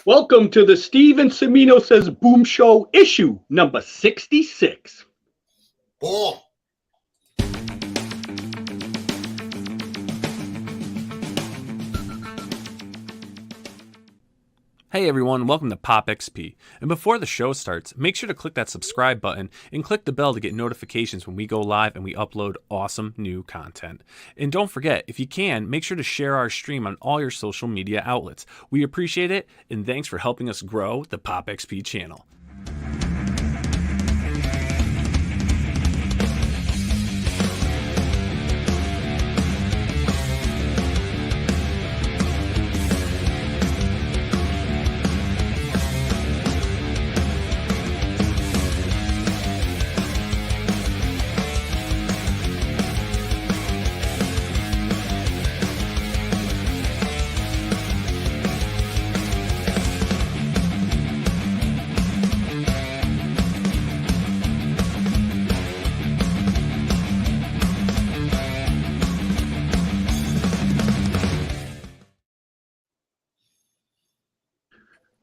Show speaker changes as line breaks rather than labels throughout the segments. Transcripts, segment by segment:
Welcome to the Steve and Cimino Says Boom Show issue number 66.
Boom.
Hey everyone, welcome to Pop XP. And before the show starts, make sure to click that subscribe button and click the bell to get notifications when we go live and we upload awesome new content. And don't forget, if you can, make sure to share our stream on all your social media outlets. We appreciate it, and thanks for helping us grow the Pop XP channel.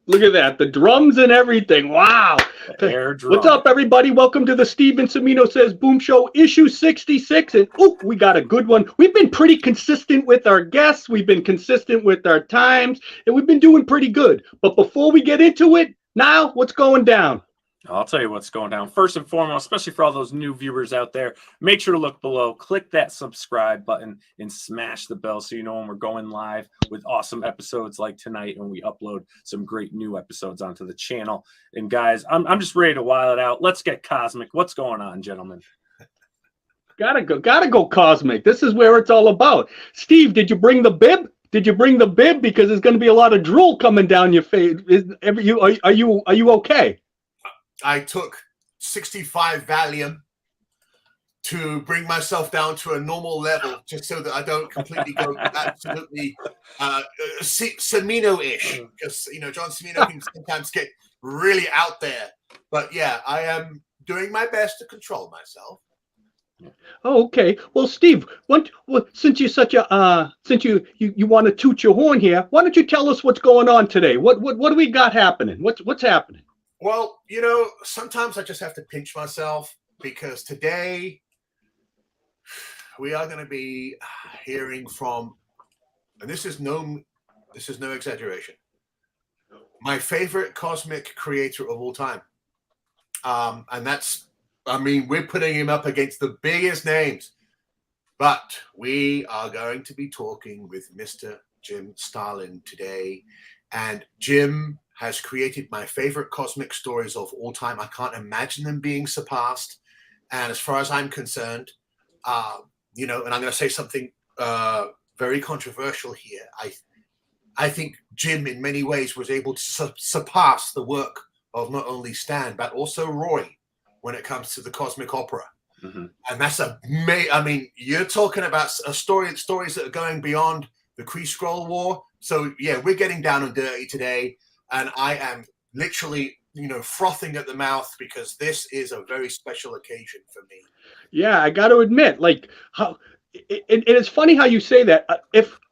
Look at that, the drums and everything. Wow. What's up, everybody? Welcome to the Steve and Cimino Says Boom Show issue 66. And we got a good one. We've been pretty consistent with our guests. We've been consistent with our times, and we've been doing pretty good. But before we get into it, now what's going down?
I'll tell you what's going down. First and foremost, especially for all those new viewers out there, make sure to look below, click that subscribe button, and smash the bell so you know when we're going live with awesome episodes like tonight when we upload some great new episodes onto the channel. And guys, I'm just ready to wild it out. Let's get cosmic. What's going on, gentlemen?
Gotta go cosmic. This is where it's all about. Steve, did you bring the bib? Did you bring the bib? Because there's going to be a lot of drool coming down your face. Are you okay?
I took 65 Valium to bring myself down to a normal level, just so that I don't completely go absolutely Cimino-ish. Because, John Cimino can sometimes get really out there. But, yeah, I am doing my best to control myself.
Oh, okay. Well, Steve, since you're such a since you want to toot your horn here, why don't you tell us what's going on today? What do we got happening? What's happening?
Well, sometimes I just have to pinch myself, because today we are going to be hearing from, and this is no exaggeration, my favorite cosmic creator of all time. And we're putting him up against the biggest names, but we are going to be talking with Mr. Jim Starlin today. And Jim has created my favorite cosmic stories of all time. I can't imagine them being surpassed. And as far as I'm concerned, and I'm going to say something very controversial here. I think Jim, in many ways, was able to surpass the work of not only Stan, but also Roy when it comes to the cosmic opera. Mm-hmm. And that's you're talking about stories that are going beyond the Kree-Skrull War. So, yeah, we're getting down and dirty today. And I am literally, frothing at the mouth, because this is a very special occasion for me.
Yeah, I got to admit, it's funny how you say that.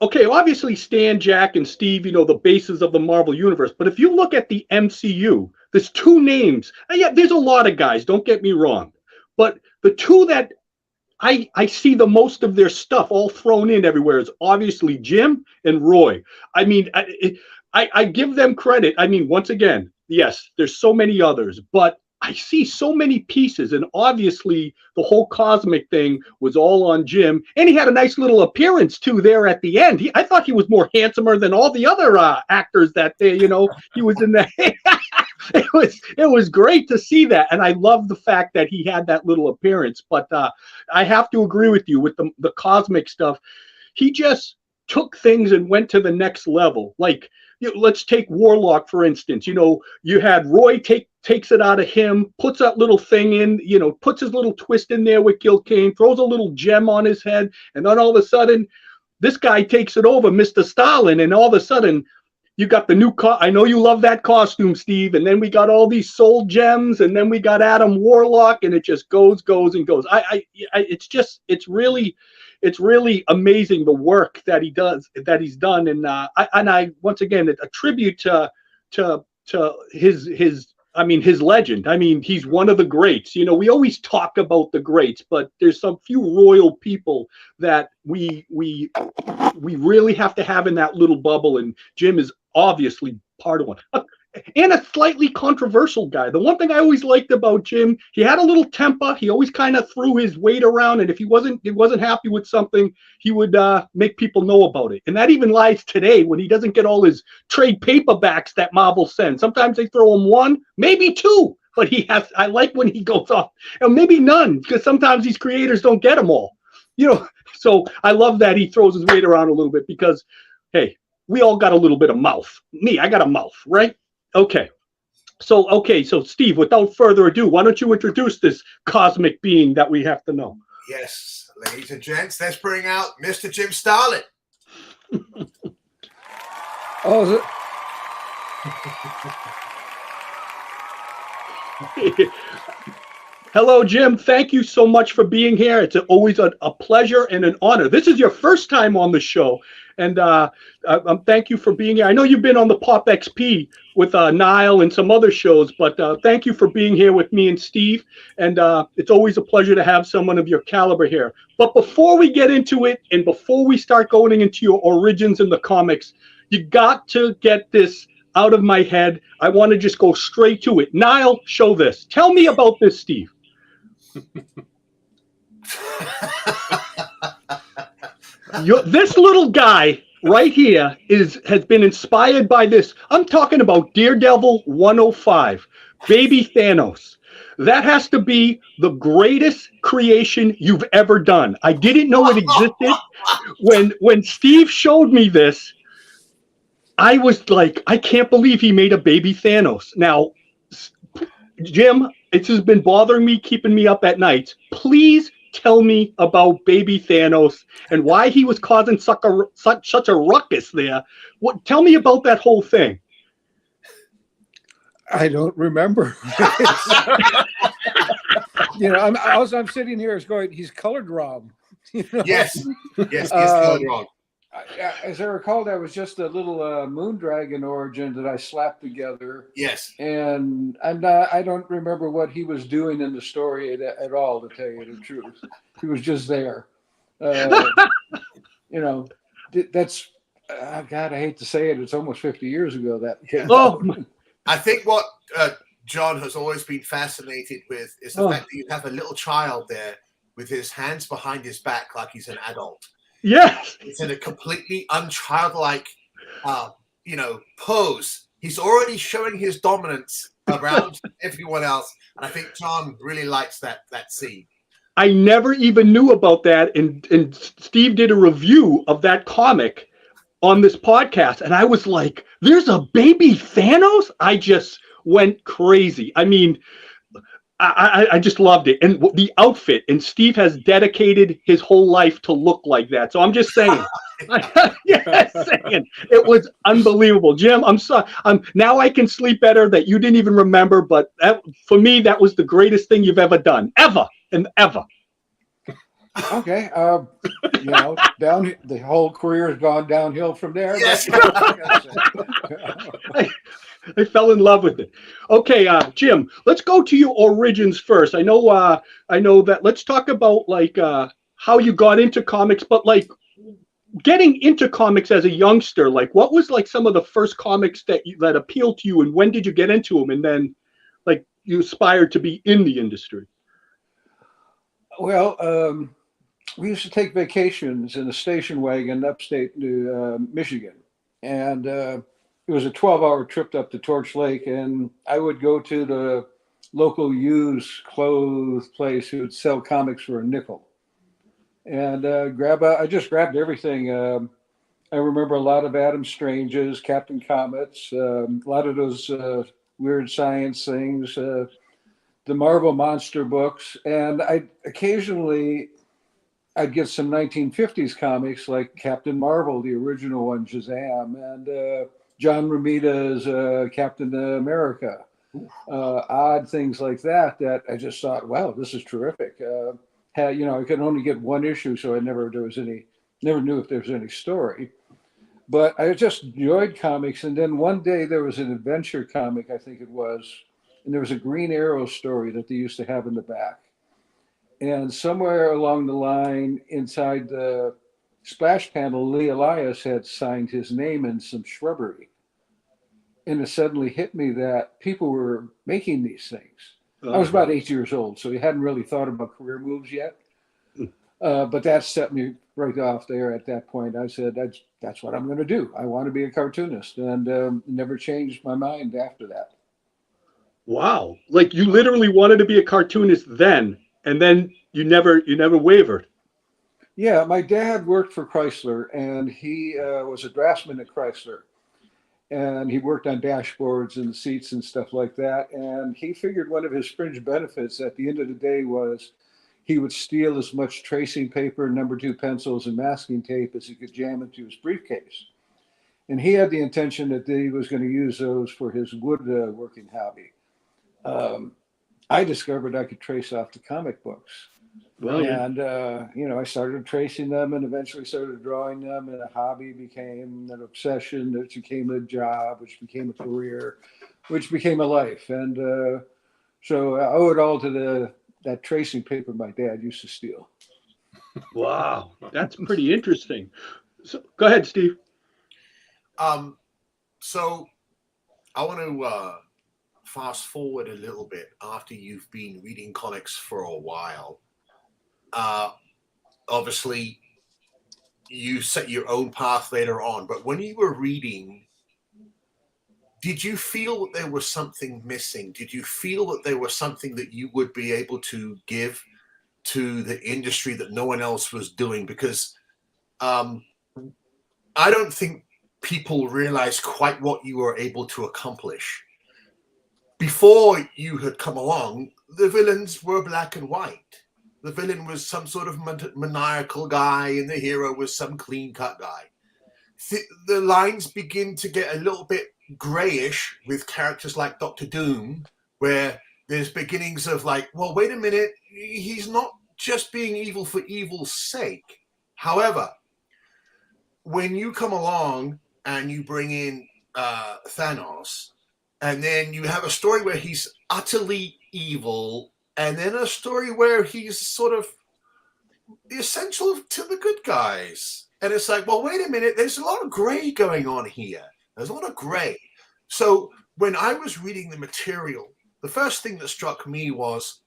Obviously Stan, Jack, and Steve, the bases of the Marvel Universe. But if you look at the MCU, there's two names. Yeah, there's a lot of guys, don't get me wrong. But the two that I see the most of their stuff all thrown in everywhere is obviously Jim and Roy. I give them credit. Once again, yes, there's so many others, but I see so many pieces, and obviously the whole cosmic thing was all on Jim, and he had a nice little appearance too there at the end. I thought he was more handsomer than all the other actors that day. He was in the. It was great to see that, and I love the fact that he had that little appearance. But I have to agree with you with the cosmic stuff. He just took things and went to the next level. Let's take Warlock, for instance. You had Roy takes it out of him, puts that little thing in, puts his little twist in there with Gil Kane, throws a little gem on his head, and then all of a sudden, this guy takes it over, Mr. Starlin, and all of a sudden, you got the new I know you love that costume, Steve, and then we got all these soul gems, and then we got Adam Warlock, and it just goes and goes. It's really amazing the work that he's done, and I once again a tribute to to his legend. I mean, he's one of the greats. You know, we always talk about the greats, but there's some few royal people that we really have to have in that little bubble, and Jim is obviously part of one. And a slightly controversial guy. The one thing I always liked about Jim, he had a little temper. He always kind of threw his weight around, and if he wasn't happy with something, he would make people know about it. And that even lies today when he doesn't get all his trade paperbacks that Marvel sends. Sometimes they throw him one, maybe two, but he has. I like when he goes off, and maybe none, because sometimes these creators don't get them all. You know, so I love that he throws his weight around a little bit because, hey, we all got a little bit of mouth. Me, I got a mouth, right? Okay, so Steve, without further ado, why don't you introduce this cosmic being that we have to know?
Yes, ladies and gents, let's bring out Mr. Jim Starlin.
Oh, is it?
Hello, Jim. Thank you so much for being here. It's always a pleasure and an honor. This is your first time on the show, and thank you for being here. I know you've been on the Pop XP with Niall and some other shows, but thank you for being here with me and Steve, and it's always a pleasure to have someone of your caliber here. But before we get into it, and before we start going into your origins in the comics, you got to get this out of my head. I want to just go straight to it. Niall, show this. Tell me about this, Steve. This little guy right here has been inspired by this. I'm talking about Daredevil 105, Baby Thanos. That has to be the greatest creation you've ever done. I didn't know it existed. When Steve showed me this, I was like, I can't believe he made a Baby Thanos. Now, Jim, it has been bothering me, keeping me up at night. Please tell me about Baby Thanos and why he was causing such a ruckus there. Tell me about that whole thing.
I don't remember. You know, I'm sitting here is going, he's colored wrong. You know?
Yes, he's colored wrong.
As I recall, that was just a little Moondragon origin that I slapped together.
Yes.
And I don't remember what he was doing in the story at all, to tell you the truth. He was just there. You know, that's, God, I hate to say it, it's almost 50 years ago that.
Yeah.
Oh,
I think what John has always been fascinated with is the fact that you have a little child there with his hands behind his back like he's an adult.
yes.
It's in a completely unchildlike, pose. He's already showing his dominance around everyone else, and I think John really likes that scene.
I never even knew about that, and Steve did a review of that comic on this podcast, and I was like, "There's a Baby Thanos!" I just went crazy. I mean, I just loved it. And the outfit, and Steve has dedicated his whole life to look like that. So I'm just saying, it was unbelievable. Jim, I'm sorry. Now I can sleep better that you didn't even remember, but for me, that was the greatest thing you've ever done, ever and ever.
Okay. The whole career has gone downhill from there.
Yes.
I fell in love with it. Okay, Jim, let's go to your origins first. I know that. Let's talk about how you got into comics, but getting into comics as a youngster. What was some of the first comics that appealed to you, and when did you get into them? And then, you aspired to be in the industry.
Well, we used to take vacations in a station wagon upstate New Michigan, and it was a 12-hour trip up to Torch Lake, and I would go to the local used clothes place who would sell comics for a nickel, and I just grabbed everything. I remember a lot of Adam Strange's, Captain Comets, a lot of those weird science things, the Marvel monster books, and I'd get some 1950s comics like Captain Marvel, the original one, Shazam, and John Romita's Captain America, odd things like that I just thought, wow, this is terrific. I could only get one issue, so I never knew if there was any story. But I just enjoyed comics. And then one day there was an adventure comic, I think it was, and there was a Green Arrow story that they used to have in the back. And somewhere along the line, inside the splash panel, Lee Elias had signed his name in some shrubbery. And it suddenly hit me that people were making these things. I was about 8 years old, so we hadn't really thought about career moves yet. But that set me right off there at that point. I said, that's what I'm going to do. I want to be a cartoonist, and never changed my mind after that.
Wow. Like you literally wanted to be a cartoonist then, and then you never wavered.
Yeah, my dad worked for Chrysler, and he was a draftsman at Chrysler. And he worked on dashboards and seats and stuff like that. And he figured one of his fringe benefits at the end of the day was he would steal as much tracing paper, number 2 pencils, and masking tape as he could jam into his briefcase. And he had the intention that he was going to use those for his woodworking hobby. I discovered I could trace off the comic books.
Well, yeah.
And, I started tracing them and eventually started drawing them, and a hobby became an obsession, which became a job, which became a career, which became a life. And so I owe it all to that tracing paper my dad used to steal.
Wow. That's pretty interesting. So go ahead, Steve.
So I want to fast forward a little bit after you've been reading comics for a while. Obviously you set your own path later on, but when you were reading, did you feel that there was something missing? Did you feel that there was something that you would be able to give to the industry that no one else was doing? Because I don't think people realize quite what you were able to accomplish. Before you had come along, the villains were black and white. The villain was some sort of maniacal guy, and the hero was some clean-cut guy. The lines begin to get a little bit grayish with characters like Doctor Doom, where there's beginnings of like, well, wait a minute, he's not just being evil for evil's sake. However, when you come along and you bring in Thanos, and then you have a story where he's utterly evil, and then a story where he's sort of the essential to the good guys. And it's like, well, wait a minute, there's a lot of gray going on here. There's a lot of gray. So when I was reading the material, the first thing that struck me was,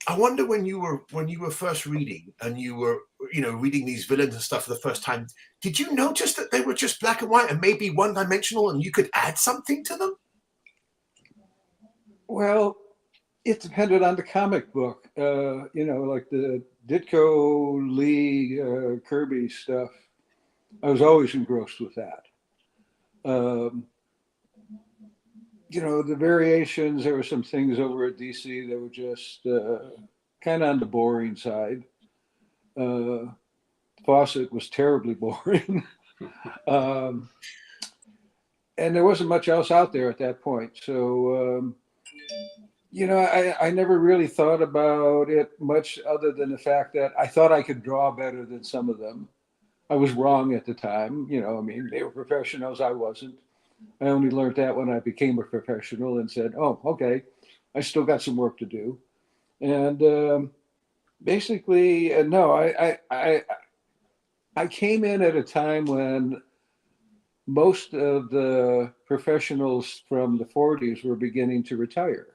I wonder when you were first reading and you were, reading these villains and stuff for the first time, did you notice that they were just black and white and maybe one-dimensional and you could add something to them?
Well, it depended on the comic book, like the Ditko, Lee, Kirby stuff. I was always engrossed with that. The variations, there were some things over at DC that were just kind of on the boring side. Fawcett was terribly boring. And there wasn't much else out there at that point. So, I never really thought about it much other than the fact that I thought I could draw better than some of them. I was wrong at the time. They were professionals. I wasn't. I only learned that when I became a professional and said, oh, okay, I still got some work to do. And basically, no, I came in at a time when most of the professionals from the 40s were beginning to retire.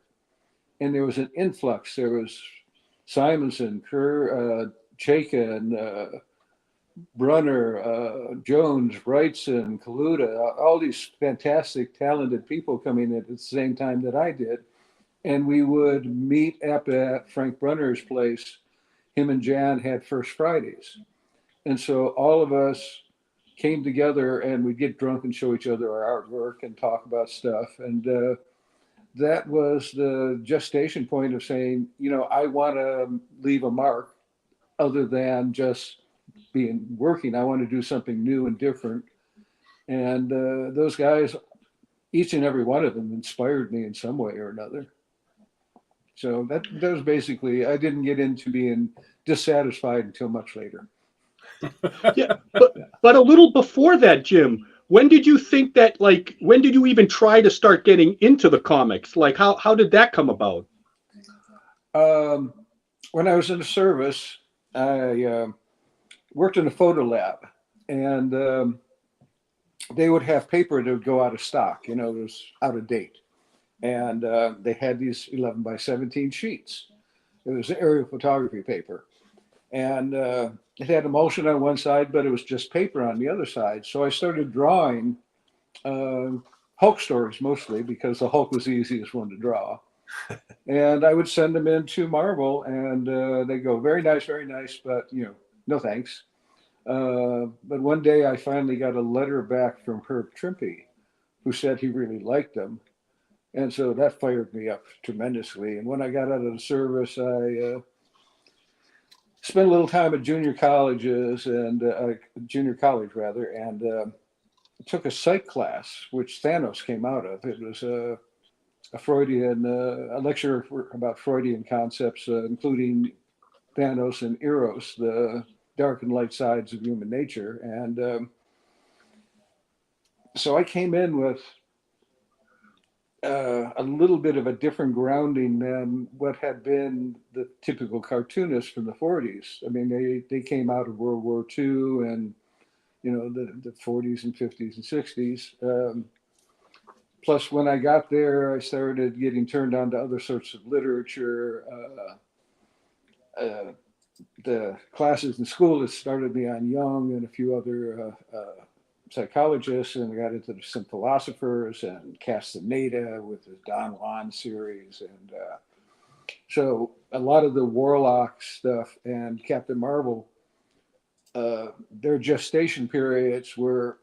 And there was an influx. There was Simonson, Kerr, Chaikin, Brunner, Jones, Wrightson, Kaluta, all these fantastic, talented people coming in at the same time that I did. And we would meet up at Frank Brunner's place. Him and Jan had First Fridays. And so all of us came together and we'd get drunk and show each other our artwork and talk about stuff. And that was the gestation point of saying, I want to leave a mark other than just working. I want to do something new and different. And those guys, each and every one of them inspired me in some way or another. So that was basically, I didn't get into being dissatisfied until much later.
Yeah, but a little before that, Jim, when did you think that, like, when did you even try to start getting into the comics? Like, how did that come about?
When I was in the service, I worked in a photo lab, and they would have paper that would go out of stock. You know, it was out of date, and they had these 11 by 17 sheets. It was aerial photography paper, and it had emulsion on one side, but it was just paper on the other side. So I started drawing Hulk stories mostly because the Hulk was the easiest one to draw. And I would send them in to Marvel, and they go, very nice, but you know, no thanks. But one day I finally got a letter back from Herb Trimpe, who said he really liked them. And so that fired me up tremendously. And when I got out of the service, I spent a little time at junior college rather, and took a psych class, which Thanos came out of. It was a Freudian, a lecture about Freudian concepts, including Thanos and Eros, the dark and light sides of human nature. And so I came in with a little bit of a different grounding than what had been the typical cartoonists from the 40s. I mean, they came out of World War II and, you know, the 40s and 50s and 60s. Plus, when I got there, I started getting turned on to other sorts of literature. The classes in school that started me on Jung and a few other psychologists, and I got into some philosophers and Castaneda with the Don Juan series. And so a lot of the Warlock stuff and Captain Marvel, their gestation periods were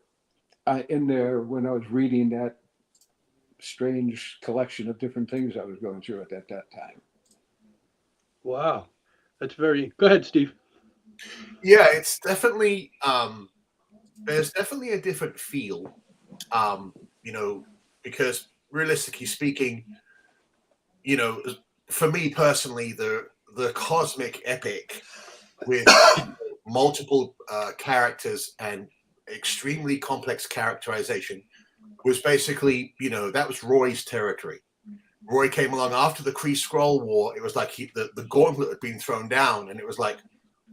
in there when I was reading that strange collection of different things I was going through at that time.
Wow, that's very. Go ahead, Steve.
Yeah, it's definitely there's definitely a different feel, you know, because realistically speaking, you know, for me personally, the cosmic epic with multiple characters and extremely complex characterization was basically, you know, that was Roy's territory. Roy came along after the Kree Skrull War. It was like the gauntlet had been thrown down, and it was like,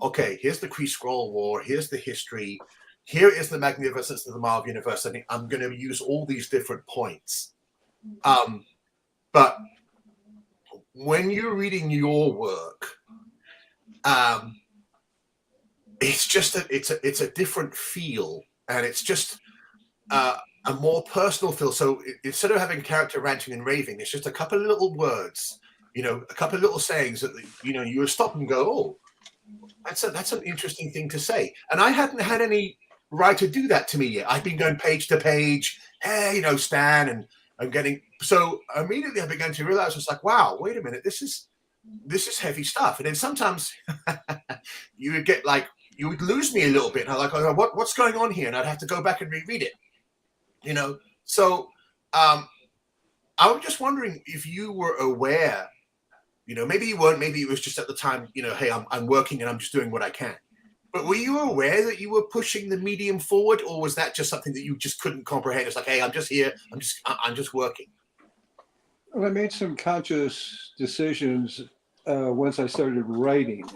okay, here's the Kree Skrull War, here's the history, here is the magnificence of the Marvel Universe, and I'm going to use all these different points. But when you're reading your work, it's just it's a different feel, and it's just a more personal feel. So instead of having character ranting and raving, it's just a couple of little words, you know, a couple of little sayings that, you know, you stop and go, oh, that's an interesting thing to say. And I hadn't had any writer do that to me yet. I've been going page to page, hey, you know, Stan, and I'm getting, so immediately I began to realize, it's like, wow, wait a minute, this is heavy stuff. And then sometimes you would get like, you would lose me a little bit. And I'm like, oh, what's going on here? And I'd have to go back and reread it. You know, so I was just wondering if you were aware, you know, maybe you weren't, maybe it was just at the time, you know, hey, I'm working and I'm just doing what I can. But were you aware that you were pushing the medium forward, or was that just something that you just couldn't comprehend? It's like, hey, I'm just here, I'm just working.
Well, I made some conscious decisions once I started writing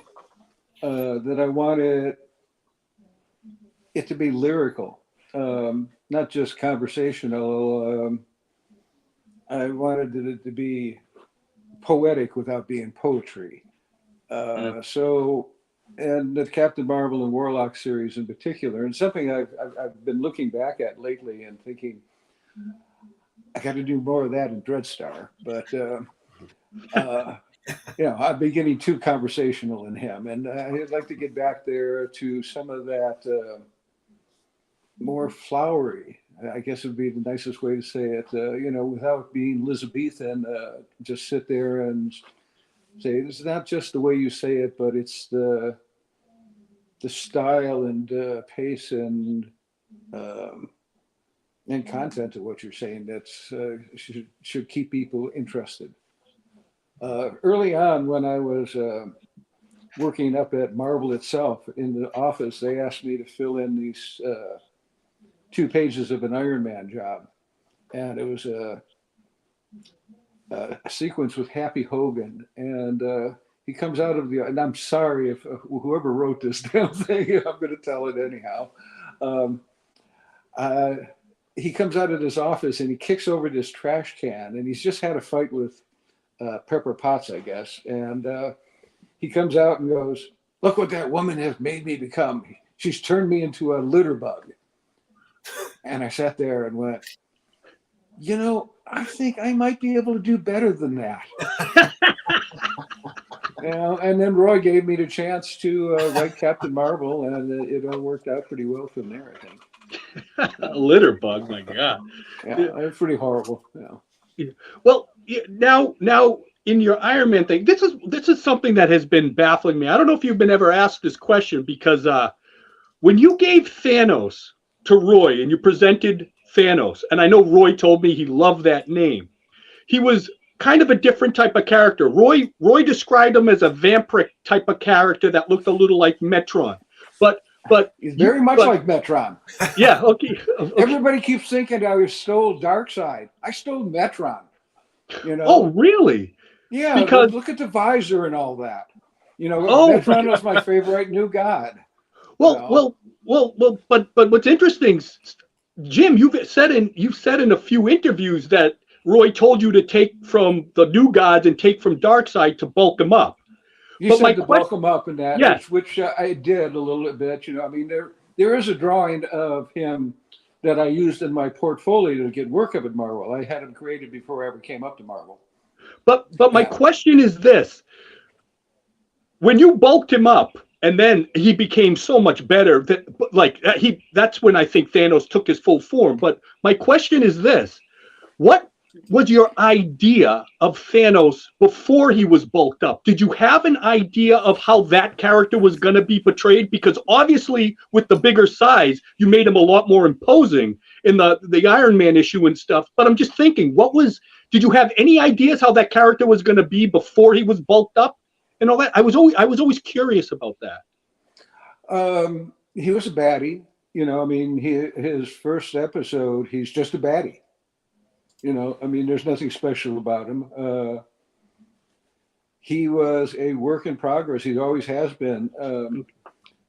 that I wanted it to be lyrical. Not just conversational. I wanted it to be poetic without being poetry. So, and the Captain Marvel and Warlock series in particular, and something I've been looking back at lately and thinking, I got to do more of that in Dreadstar. But, you know, I've been getting too conversational in him. And I'd like to get back there to some of that more flowery, I guess would be the nicest way to say it, you know, without being Elizabethan, just sit there and say, it's not just the way you say it, but it's the style and pace and content of what you're saying that's should keep people interested. Early on, when I was working up at Marvel itself in the office, they asked me to fill in these 2 pages of an Iron Man job. And it was a sequence with Happy Hogan. And he comes out of and I'm sorry if whoever wrote this damn thing, I'm going to tell it anyhow. He comes out of his office and he kicks over this trash can, and he's just had a fight with Pepper Potts, I guess. And he comes out and goes, "Look what that woman has made me become. She's turned me into a litter bug." And I sat there and went, I think I might be able to do better than that. And then Roy gave me the chance to write Captain Marvel, and it all worked out pretty well from there, I think.
A litter bug, my God.
Yeah, it's pretty horrible. Yeah.
Well, now in your Iron Man thing, this is something that has been baffling me. I don't know if you've been ever asked this question, because when you gave Thanos to Roy and you presented Thanos, and I know Roy told me he loved that name, he was kind of a different type of character. Roy described him as a vampiric type of character that looked a little like Metron, but
he's very much like Metron.
Yeah, okay.
Everybody keeps thinking I stole Darkseid. I stole Metron.
Oh, really?
Yeah,
because
look at the visor and all that.
Oh,
Metron was my favorite new god.
Well, but what's interesting, Jim, you've said in a few interviews that Roy told you to take from the new gods and take from Darkseid to bulk them up.
You said to bulk them up and that,
yes.
which I did a little bit. There is a drawing of him that I used in my portfolio to get work up at Marvel. I had him created before I ever came up to Marvel. But
my question is this: when you bulked him up, and then he became so much better that's when I think Thanos took his full form. But my question is this: what was your idea of Thanos before he was bulked up? Did you have an idea of how that character was going to be portrayed? Because obviously with the bigger size, you made him a lot more imposing in the Iron Man issue and stuff. But I'm just thinking, did you have any ideas how that character was going to be before he was bulked up and all that? I was always curious about that.
He was a baddie, his first episode, he's just a baddie. There's nothing special about him. He was a work in progress. He always has been.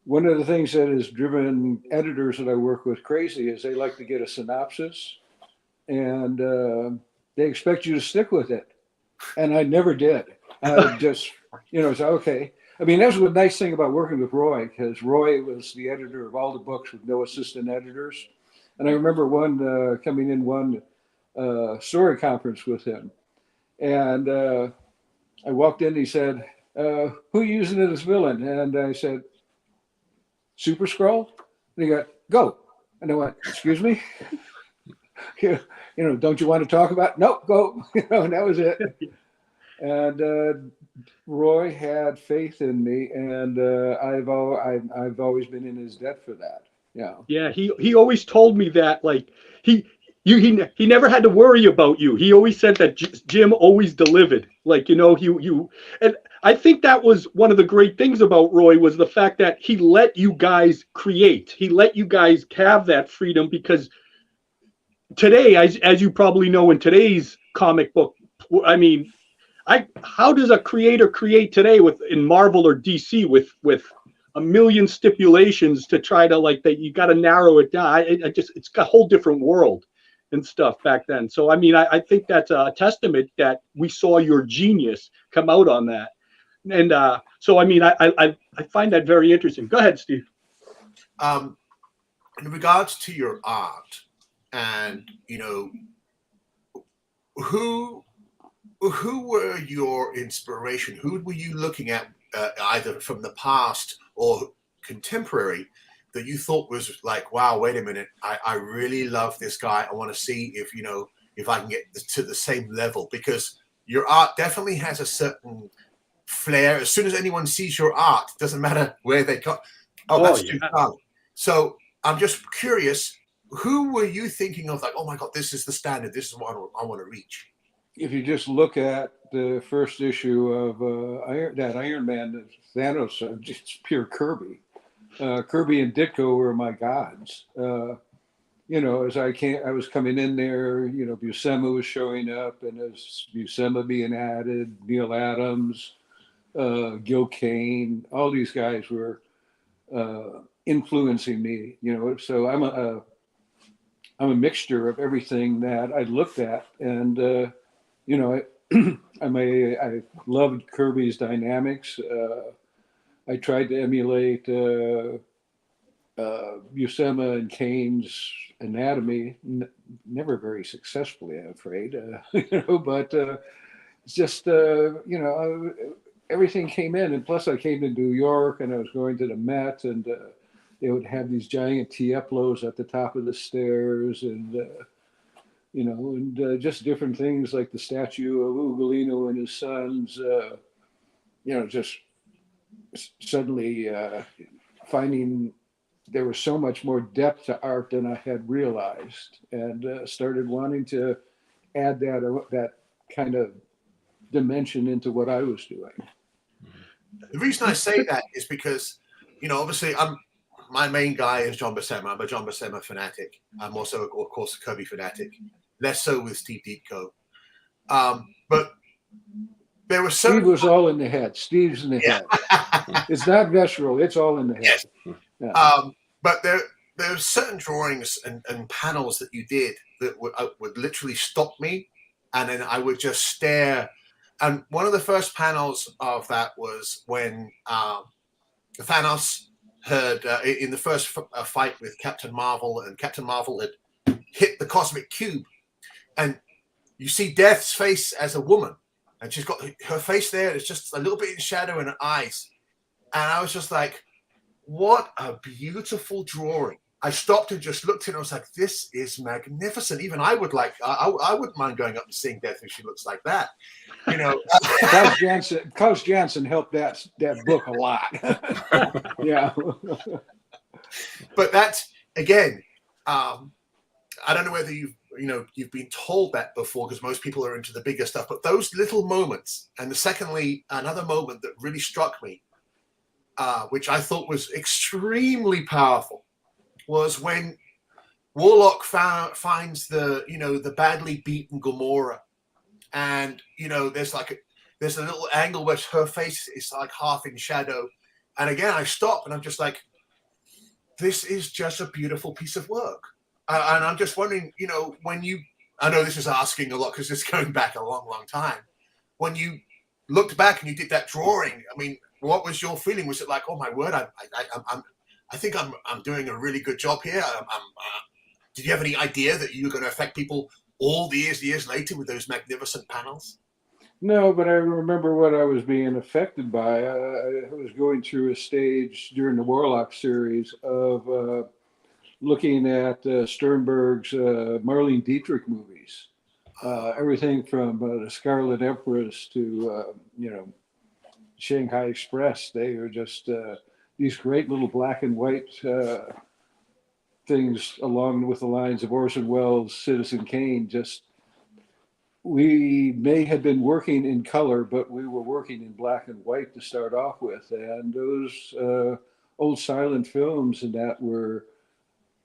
One of the things that has driven editors that I work with crazy is they like to get a synopsis, and they expect you to stick with it. And I never did. I just, it's okay. That was the nice thing about working with Roy, because Roy was the editor of all the books with no assistant editors. And I remember coming in one story conference with him, and I walked in and he said, who are you using as villain? And I said, Super Skrull. And he got, go. And I went, excuse me? Don't you want to talk about it? Nope, go. And that was it. And Roy had faith in me, and I've always been in his debt for that. Yeah,
he always told me that, like, he never had to worry about you. He always said that Jim always delivered. Like, and I think that was one of the great things about Roy, was the fact that he let you guys create. He let you guys have that freedom, because today, as you probably know, in today's comic book, how does a creator create today in Marvel or DC with a million stipulations to try to, like, that you got to narrow it down? It's got a whole different world and stuff back then. So I think that's a testament that we saw your genius come out on that. And so I find that very interesting. Go ahead, Steve.
In regards to your art, and who were your inspiration? Who were you looking at, either from the past or contemporary, that you thought was like, wow, wait a minute, I really love this guy. I want to see if I can get to the same level, because your art definitely has a certain flair. As soon as anyone sees your art, doesn't matter where they got. That's Jim Starlin. So I'm just curious, who were you thinking of, like, oh my God, this is the standard, this is what I want to reach?
if you just look at the first issue of Iron Man, Thanos, just pure Kirby. Kirby and Ditko were my gods. As I was coming in there, Buscema was showing up, and as Buscema being added, Neil Adams, Gil Kane, all these guys were influencing me. So I'm a mixture of everything that I looked at, and I loved Kirby's dynamics. I tried to emulate Buscema and Kane's anatomy, never very successfully, I'm afraid. But it's just everything came in, and plus I came to New York, and I was going to the Met, and they would have these giant Tieplos at the top of the stairs, and just different things like the statue of Ugolino and his sons. Just suddenly finding there was so much more depth to art than I had realized, and started wanting to add that kind of dimension into what I was doing.
The reason I say that is because, obviously my main guy is John Buscema. I'm a John Buscema fanatic. I'm also, of course, a Kirby fanatic. Less so with Steve Ditko. But there was
Steve was all in the head. Steve's in the head. It's not visceral. It's all in the head.
Yes.
Yeah.
But there are certain drawings and panels that you did that would literally stop me, and then I would just stare. And one of the first panels of that was when Thanos had in the first fight with Captain Marvel, and Captain Marvel had hit the cosmic cube, and you see Death's face as a woman, and she's got her face there. It's just a little bit in shadow in her eyes, and I was just like, what a beautiful drawing. I stopped and just looked at it. I was like, this is magnificent. Even I would I wouldn't mind going up and seeing Death if she looks like that.
Klaus Janson helped that book a lot. Yeah.
But that's, again, I don't know whether you've been told that before, because most people are into the bigger stuff, but those little moments, and secondly, another moment that really struck me, which I thought was extremely powerful, was when Warlock finds the badly beaten Gamora, and there's a little angle where her face is like half in shadow, and again I stop and I'm just like, this is just a beautiful piece of work, and I'm just wondering, I know this is asking a lot because it's going back a long time. When you looked back and you did that drawing, I mean, what was your feeling? Was it like, oh my word, I think I'm doing a really good job here? Did you have any idea that you were going to affect people all these years later with those magnificent panels?
No, but I remember what I was being affected by. I was going through a stage during the Warlock series of looking at Sternberg's Marlene Dietrich movies. Everything from the Scarlet Empress to, Shanghai Express. They were just these great little black and white things along with the lines of Orson Welles' Citizen Kane. Just, we may have been working in color, but we were working in black and white to start off with. And those old silent films and that were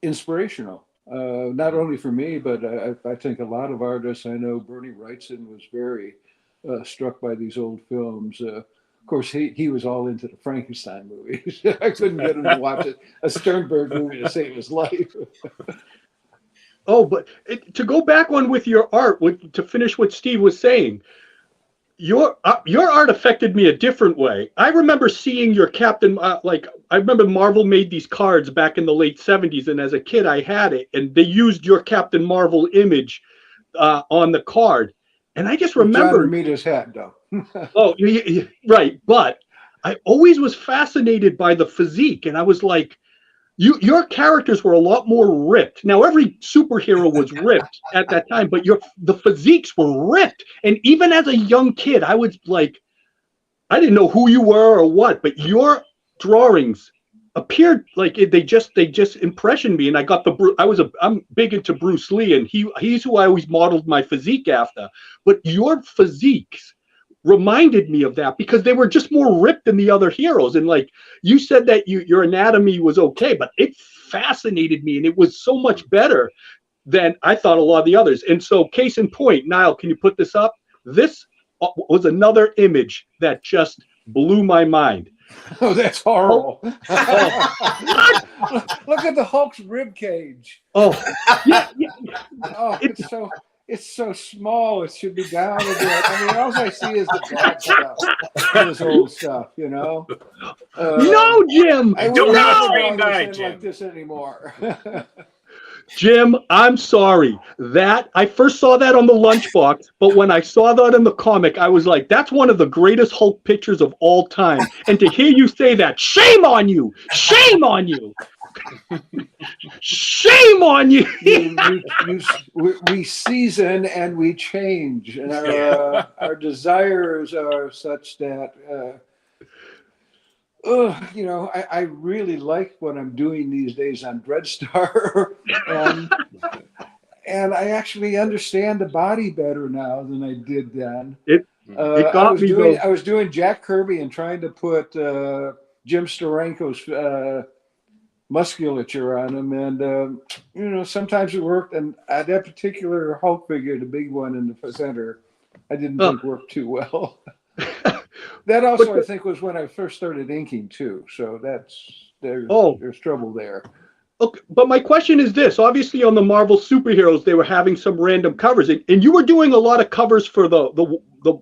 inspirational, not only for me, but I think a lot of artists. I know Bernie Wrightson was very struck by these old films. Of course, he was all into the Frankenstein movies. I couldn't get him to watch a Sternberg movie to save his life.
Oh, but to go back on with your art, to finish what Steve was saying, your art affected me a different way. I remember seeing your Captain, I remember Marvel made these cards back in the late 70s, and as a kid I had it, and they used your Captain Marvel image on the card. And I just remember
John Romita's hat, though.
Oh, right. But I always was fascinated by the physique, and I was like, your characters were a lot more ripped. Now, every superhero was ripped at that time, but the physiques were ripped. And even as a young kid, I was like, I didn't know who you were or what, but your drawings appeared like they just impressioned me, and I got I'm big into Bruce Lee, and he's who I always modeled my physique after. But your physiques reminded me of that because they were just more ripped than the other heroes. And like you said that your anatomy was okay, but it fascinated me, and it was so much better than I thought a lot of the others. And so, case in point, Niall, can you put this up? This was another image that just blew my mind.
Oh, that's horrible. Look at the Hulk's rib cage.
Oh, yeah.
Oh, it's so small. It should be down a bit. I mean, all I see is the bad stuff, this old stuff, you know.
No, Jim.
I
don't have a
never
screen die,
like
Jim.
this anymore.
Jim, I'm sorry. That I first saw that on the lunchbox, but when I saw that in the comic, I was like, that's one of the greatest Hulk pictures of all time. And to hear you say that, shame on you! Shame on you! Shame on you!
We season and we change, and our desires are such that you know, I really like what I'm doing these days on Dreadstar, and I actually understand the body better now than I did then.
It got me though.
I was doing Jack Kirby and trying to put Jim Steranko's musculature on him, and you know, sometimes it worked. And that particular Hulk figure, the big one in the center, I didn't think worked too well. That also, I think, was when I first started inking too. So there's trouble there.
Okay, but my question is this: obviously, on the Marvel superheroes, they were having some random covers, and you were doing a lot of covers for the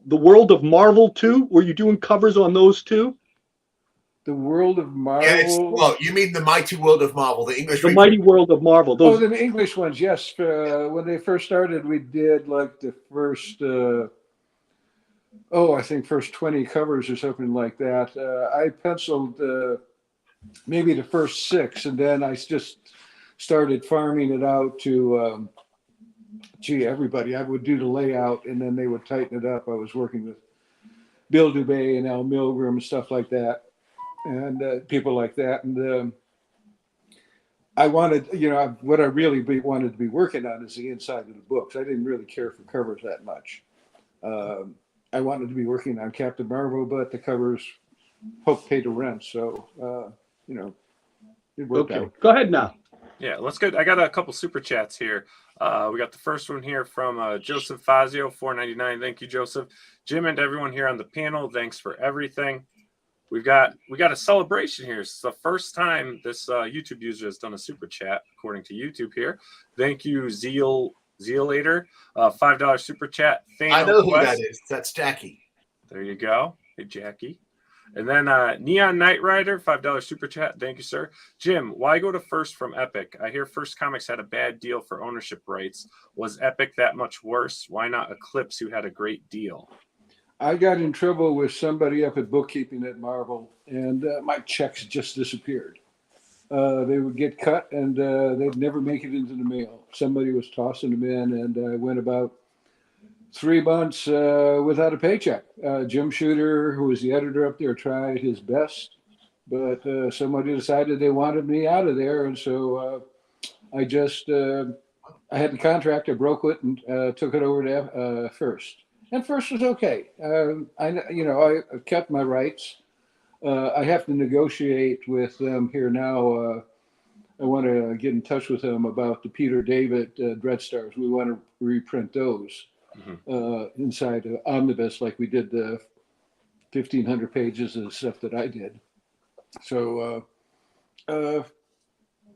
world of Marvel too. Were you doing covers on those too?
The world of Marvel.
Yeah, well, you mean the mighty world of Marvel, the English.
The mighty world of Marvel. Those...
Oh, the English ones, yes. When they first started, we did like the first. I think first 20 covers or something like that. I penciled maybe the first 6, and then I just started farming it out to everybody. I would do the layout, and then they would tighten it up. I was working with Bill Dubay and Al Milgram and stuff like that, and people like that. And I wanted, you know, what I really wanted to be working on is the inside of the books. I didn't really care for covers that much. I wanted to be working on Captain Marvel, but the covers helped pay the rent. So, you know, it worked out.
Go ahead now.
Yeah, let's go. I got a couple super chats here. We got the first one here from Joseph Fazio, $4.99. Thank you, Joseph. Jim and everyone here on the panel, thanks for everything. We got a celebration here. It's the first time this YouTube user has done a super chat, according to YouTube here. Thank you, Zealator, $5 super chat. Thanos
I know who
Quest.
that is. That's Jackie.
There you go. Hey, Jackie. And then Neon Knight Rider, $5 super chat. Thank you, sir. Jim, why go to First from Epic? I hear First Comics had a bad deal for ownership rights. Was Epic that much worse? Why not Eclipse, who had a great deal?
I got in trouble with somebody up at bookkeeping at Marvel, and my checks just disappeared. They would get cut, and they'd never make it into the mail. Somebody was tossing them in, and I went about 3 months without a paycheck. Jim Shooter, who was the editor up there, tried his best, but somebody decided they wanted me out of there, and so I just I had the contract. I broke it and took it over to First. And First was okay. I kept my rights. I have to negotiate with them here now. I want to get in touch with them about the Peter David Dreadstars. We want to reprint those inside of Omnibus, like we did the 1,500 pages of stuff that I did. So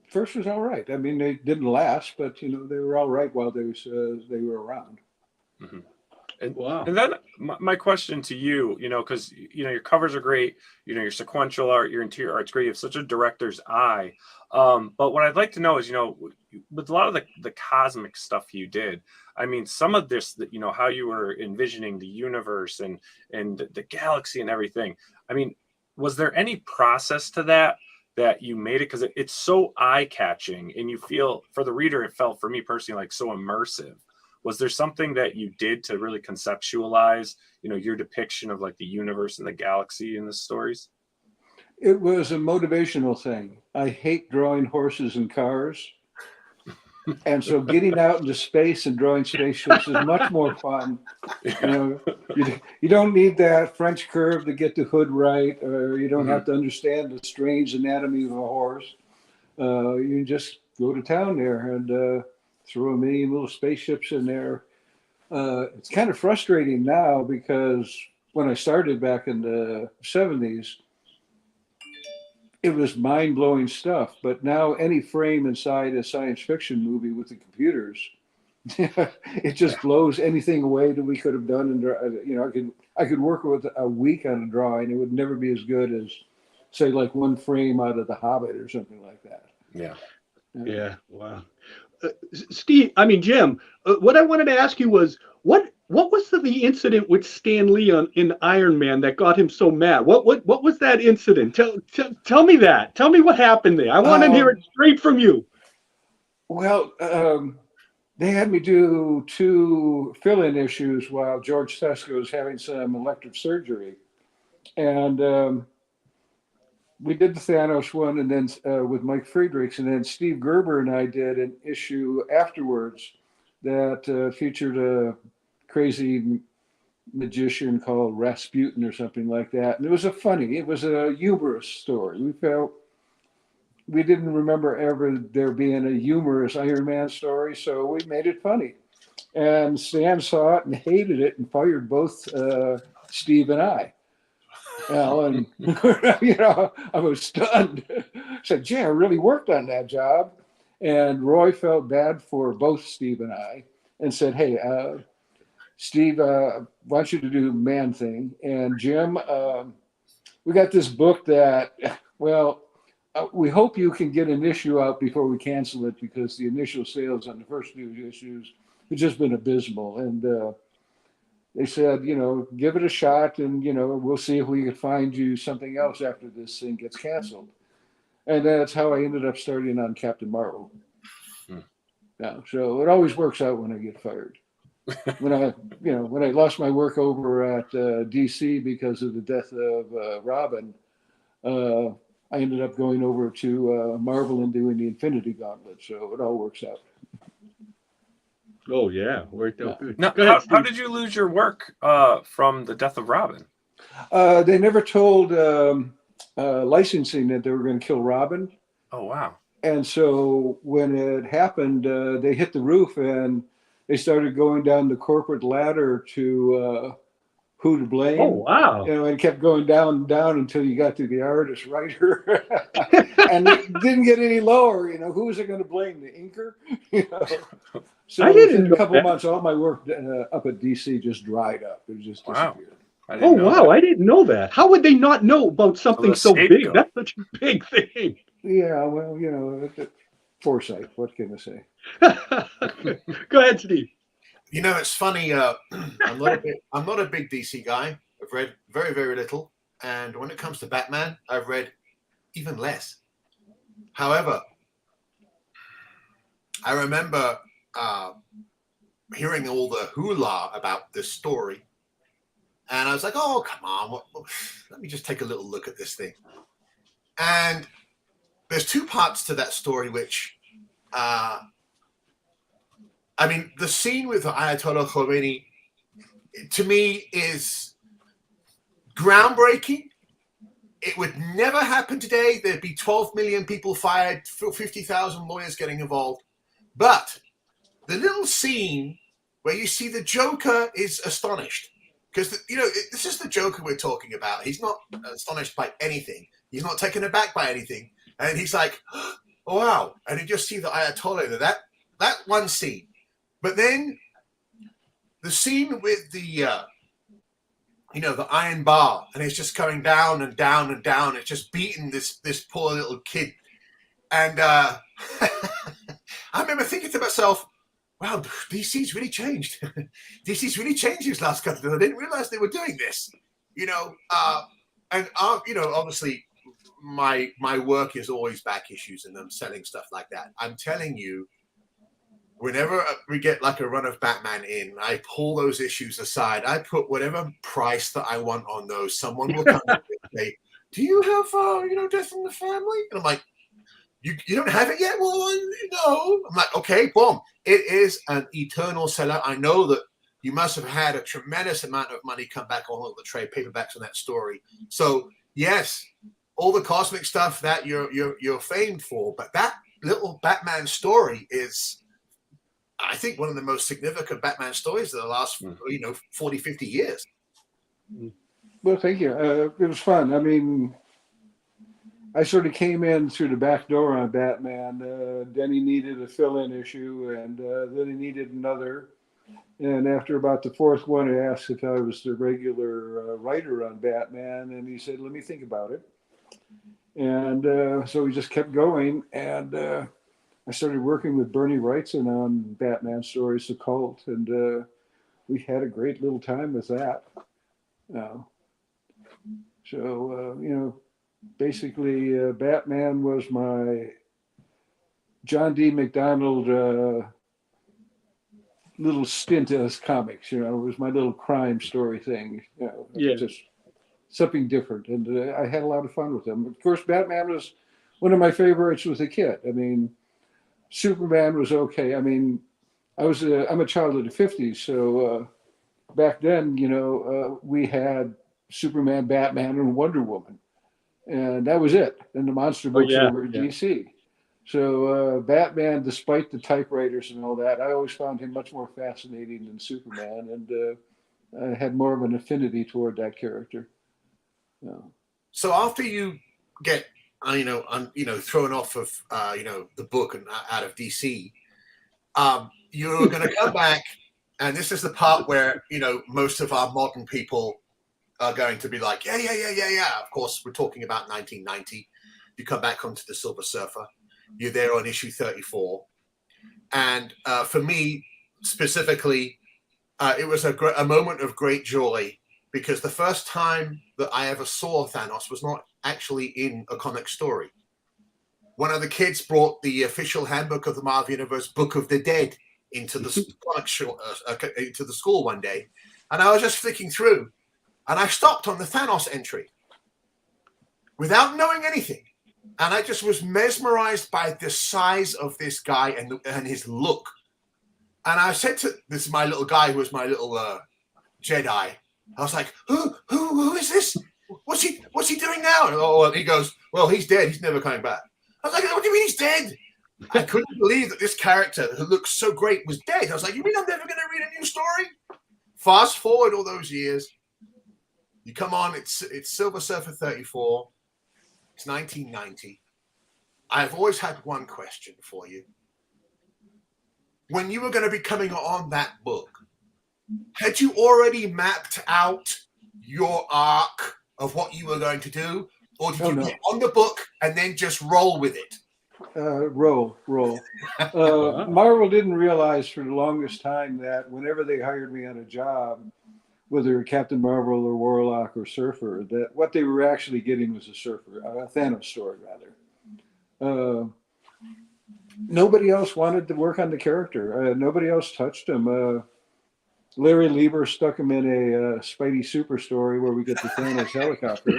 First was all right. I mean, they didn't last, but they were all right while they were around.
Mm-hmm. And,
wow.
And then my question to you, because your covers are great, your sequential art, your interior art's great. You have such a director's eye. But what I'd like to know is, with a lot of the cosmic stuff you did, I mean, some of this, how you were envisioning the universe and the galaxy and everything. I mean, was there any process to that you made it? Because it's so eye-catching, and you feel, for the reader, it felt, for me personally, like so immersive. Was there something that you did to really conceptualize, your depiction of like the universe and the galaxy in the stories?
It was a motivational thing. I hate drawing horses and cars. And so getting out into space and drawing spaceships is much more fun. You know, you don't need that French curve to get the hood right, or you don't have to understand the strange anatomy of a horse. You can just go to town there and throw a million little spaceships in there. It's kind of frustrating now because when I started back in the 70s, it was mind-blowing stuff. But now any frame inside a science fiction movie with the computers, it just blows anything away that we could have done. And you know, I could work with a week on a drawing. It would never be as good as, say, like one frame out of The Hobbit or something like that.
Yeah.
Yeah. Wow. Jim, what I wanted to ask you was what was the incident with Stan Lee in Iron Man that got him so mad? What was that incident? Tell me that. Tell me what happened there. I want to hear it straight from you.
Well, they had me do 2 fill-in issues while George Tesco was having some elective surgery, and we did the Thanos one, and then with Mike Friedrichs, and then Steve Gerber and I did an issue afterwards that featured a crazy magician called Rasputin or something like that. And it was a humorous story. We didn't remember ever there being a humorous Iron Man story, so we made it funny. And Stan saw it and hated it and fired both Steve and I. And you know, I was stunned. I said, "Gee, I really worked on that job." And Roy felt bad for both Steve and I and said, "Hey, Steve, wants you to do Man Thing. And Jim, we got this book that, well, we hope you can get an issue out before we cancel it, because the initial sales on the first 2 issues have just been abysmal." And they said, you know, give it a shot, and, you know, we'll see if we can find you something else after this thing gets canceled. And that's how I ended up starting on Captain Marvel. Yeah, so it always works out when I get fired. When I lost my work over at DC because of the death of Robin, I ended up going over to Marvel and doing the Infinity Gauntlet. So it all works out.
Oh yeah, worked out good.
Now,
Go ahead,
how did you lose your work from the death of Robin?
They never told licensing that they were going to kill Robin.
Oh wow!
And so when it happened, they hit the roof and they started going down the corporate ladder to who to blame.
Oh wow!
You know, and kept going down and down until you got to the artist writer, and it didn't get any lower. You know, who was it going to blame? The inker? You know? So within a couple of months, all my work up at DC just dried up. It just disappeared.
Oh wow! I didn't know that. How would they not know about something so big? That's such a big thing.
Yeah, well, you know, foresight. What can I say?
Go ahead, Steve.
You know, it's funny. I'm not a big DC guy. I've read very, very little, and when it comes to Batman, I've read even less. However, I remember hearing all the hoolah about this story, and I was like, "Oh, come on! Let me just take a little look at this thing." And there's 2 parts to that story, which. I mean, the scene with Ayatollah Khomeini, to me, is groundbreaking. It would never happen today. There'd be 12 million people fired, 50,000 lawyers getting involved. But the little scene where you see the Joker is astonished. Because, you know, this is the Joker we're talking about. He's not astonished by anything. He's not taken aback by anything. And he's like, oh, wow. And you just see the Ayatollah, that one scene. But then the scene with the, the iron bar, and it's just coming down and down and down. It's just beating this poor little kid. And I remember thinking to myself, wow, DC's really changed. DC's really changed these last couple of years. I didn't realize they were doing this, obviously my work is always back issues and I'm selling stuff like that. I'm telling you, whenever we get like a run of Batman in, I pull those issues aside. I put whatever price that I want on those. Someone will come and say, do you have death in the family? And I'm like, you don't have it yet? Well, no. I'm like, okay, boom. It is an eternal seller. I know that you must have had a tremendous amount of money come back on all the trade paperbacks on that story. So yes, all the cosmic stuff that you're famed for, but that little Batman story is, I think, one of the most significant Batman stories of the last 40, 50 years.
Well, thank you. It was fun. I mean, I sort of came in through the back door on Batman. Then he needed a fill-in issue, and then he needed another. And after about the fourth one, I asked if I was the regular writer on Batman, and he said, "Let me think about it." And so we just kept going, and I started working with Bernie Wrightson on Batman stories, The Cult, and we had a great little time with that. Basically, Batman was my John D. McDonald little stint as comics. It was my little crime story thing. Just something different, and I had a lot of fun with them. Of course, Batman was one of my favorites as a kid. I mean, Superman was okay. I mean, I'm a child of the '50s, so back then, we had Superman, Batman, and Wonder Woman, and that was it. And the monster books were DC. So Batman, despite the typewriters and all that, I always found him much more fascinating than Superman, and I had more of an affinity toward that character.
So after you get thrown off of the book and out of DC, you're going to come back, and this is the part where most of our modern people are going to be like, yeah. Of course, we're talking about 1990. You come back onto the Silver Surfer. You're there on issue 34, and for me specifically, it was a moment of great joy, because the first time that I ever saw Thanos was not actually in a comic story. One of the kids brought the official handbook of the Marvel Universe, Book of the Dead, into the into the school one day, and I was just flicking through, and I stopped on the Thanos entry without knowing anything. And I just was mesmerized by the size of this guy and his look. And I said to this is my little guy who was my little Jedi. I was like, who is this? What's he doing now? And he goes, well, he's dead. He's never coming back. I was like, what do you mean he's dead? I couldn't believe that this character who looks so great was dead. I was like, you mean I'm never going to read a new story? Fast forward all those years. You come on, it's Silver Surfer 34. It's 1990. I've always had one question for you. When you were going to be coming on that book, had you already mapped out your arc of what you were going to do? Or did you get on the book and then just roll with it?
Roll. Marvel didn't realize for the longest time that whenever they hired me on a job, whether Captain Marvel or Warlock or Surfer, that what they were actually getting was a Thanos story, rather. Nobody else wanted to work on the character. Nobody else touched him. Larry Lieber stuck him in a Spidey Super story where we get the Thanos helicopter,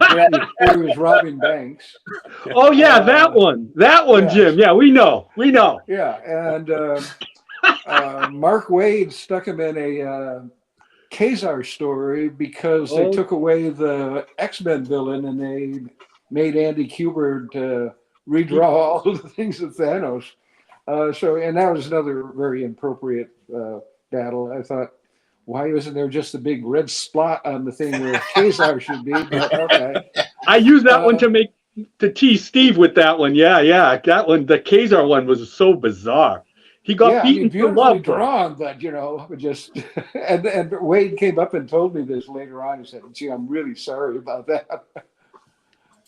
where he was robbing banks.
Oh yeah, that one, yes. Jim. Yeah, we know.
Yeah, and Mark Waid stuck him in a Khazar story because they took away the X-Men villain and they made Andy Kubert redraw all the things of Thanos. And that was another very appropriate battle. I thought, why isn't there just a big red spot on the thing where Khazar should be? But okay.
I used that one to tease Steve with that one. Yeah. That one, the Khazar one was so bizarre. He got beaten for love.
Drawn, but just and Wade came up and told me this later on. He said, "Gee, I'm really sorry about that."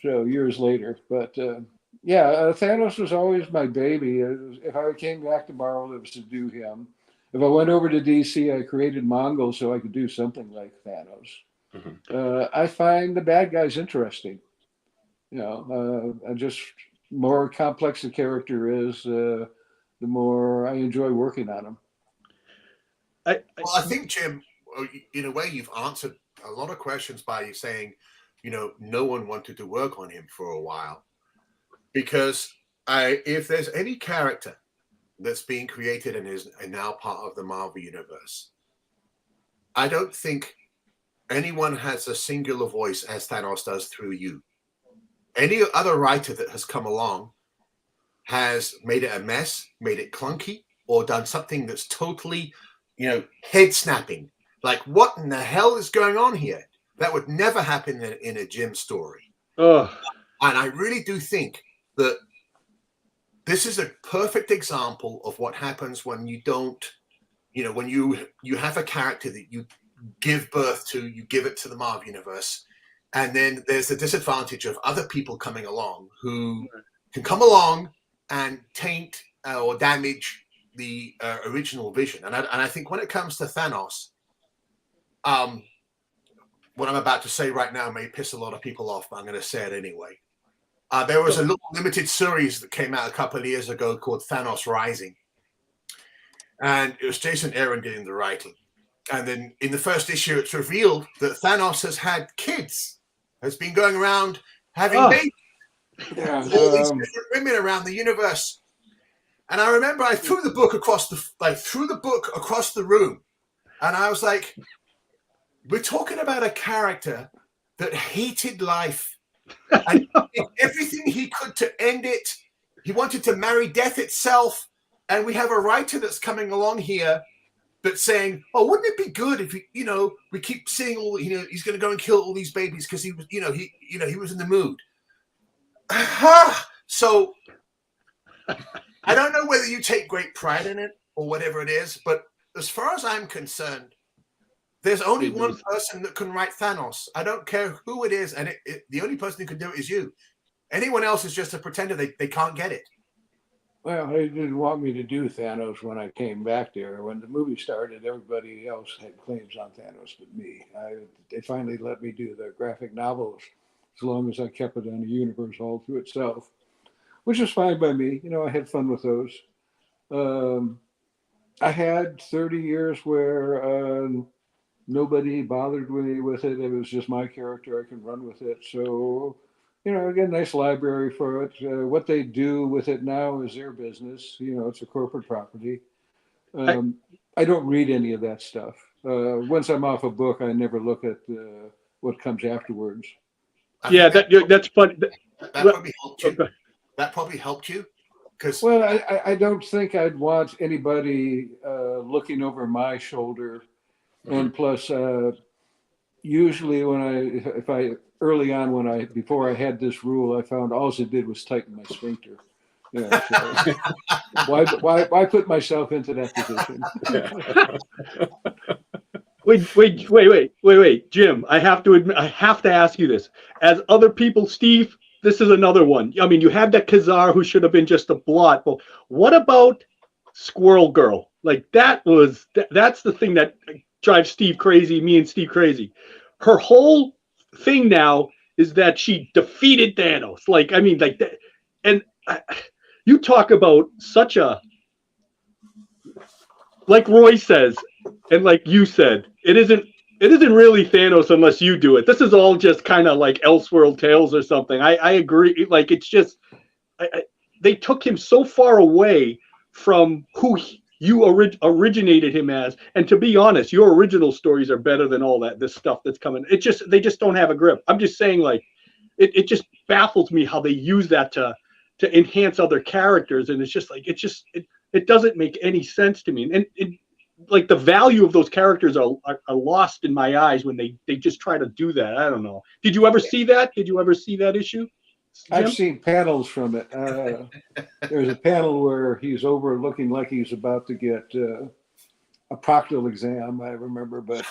So years later, but Thanos was always my baby. If I came back to Marvel, it was to do him. If I went over to DC, I created Mongol so I could do something like Thanos. Mm-hmm. I find the bad guys interesting. Just more complex the character is, the more I enjoy working on them.
I think, Jim, in a way, you've answered a lot of questions by saying no one wanted to work on him for a while, because if there's any character that's being created and is now part of the Marvel universe, I don't think anyone has a singular voice as Thanos does through you. Any other writer that has come along has made it a mess, made it clunky, or done something that's totally, head snapping. Like, what in the hell is going on here? That would never happen in a Jim story.
Ugh.
And I really do think that this is a perfect example of what happens when you don't, when you have a character that you give birth to, you give it to the Marvel universe, and then there's the disadvantage of other people coming along who can come along and taint or damage the original vision. And I think when it comes to Thanos, what I'm about to say right now may piss a lot of people off, but I'm going to say it anyway. There was a little limited series that came out a couple of years ago called Thanos Rising. And it was Jason Aaron doing the writing. And then in the first issue, it's revealed that Thanos has had kids, has been going around having babies.
Yeah,
All these different women around the universe. And I remember I threw the book across the room. And I was like, we're talking about a character that hated life and did everything he could to end it. He wanted to marry death itself. And we have a writer that's coming along here that's saying, oh, wouldn't it be good if we keep seeing he's going to go and kill all these babies because he was, he was in the mood. So I don't know whether you take great pride in it or whatever it is, but as far as I'm concerned, there's only one person that can write Thanos. I don't care who it is, and the only person who can do it is you. Anyone else is just a pretender. They can't get it.
Well, they didn't want me to do Thanos when I came back there. When the movie started, everybody else had claims on Thanos but me. They finally let me do the graphic novels as long as I kept it on the universe all to itself, which is fine by me. I had fun with those. I had 30 years where nobody bothered me with it. It was just my character. I can run with it. So, again, nice library for it. What they do with it now is their business. It's a corporate property. I don't read any of that stuff. Once I'm off a book, I never look at what comes afterwards.
Yeah, that's funny.
That probably helped you. That probably helped you.
Well, I don't think I'd want anybody looking over my shoulder. And plus, usually early on before I had this rule, I found all it did was tighten my sphincter. So why put myself into that
position? Wait, Jim. I have to admit, I have to ask you this. As other people, Steve, this is another one. I mean, you had that Khazar who should have been just a blot. But what about Squirrel Girl? Like that's the thing that drives Steve crazy, me and Steve crazy. Her whole thing now is that she defeated Thanos. Like, I mean, like that. And you talk about such a, like Roy says, and like you said, it isn't really Thanos unless you do it. This is all just kind of like Elseworld Tales or something. I agree. Like, it's just, they took him so far away from who you originated him as. And to be honest, your original stories are better than all this stuff that's coming. They just don't have a grip. I'm just saying, like, it just baffles me how they use that to enhance other characters. And it's just like, it doesn't make any sense to me. And like the value of those characters are lost in my eyes when they just try to do that. I don't know. Did you ever see that? Did you ever see that issue, Jim?
I've seen panels from it. There's a panel where he's over looking like he's about to get a proctoral exam, I remember, but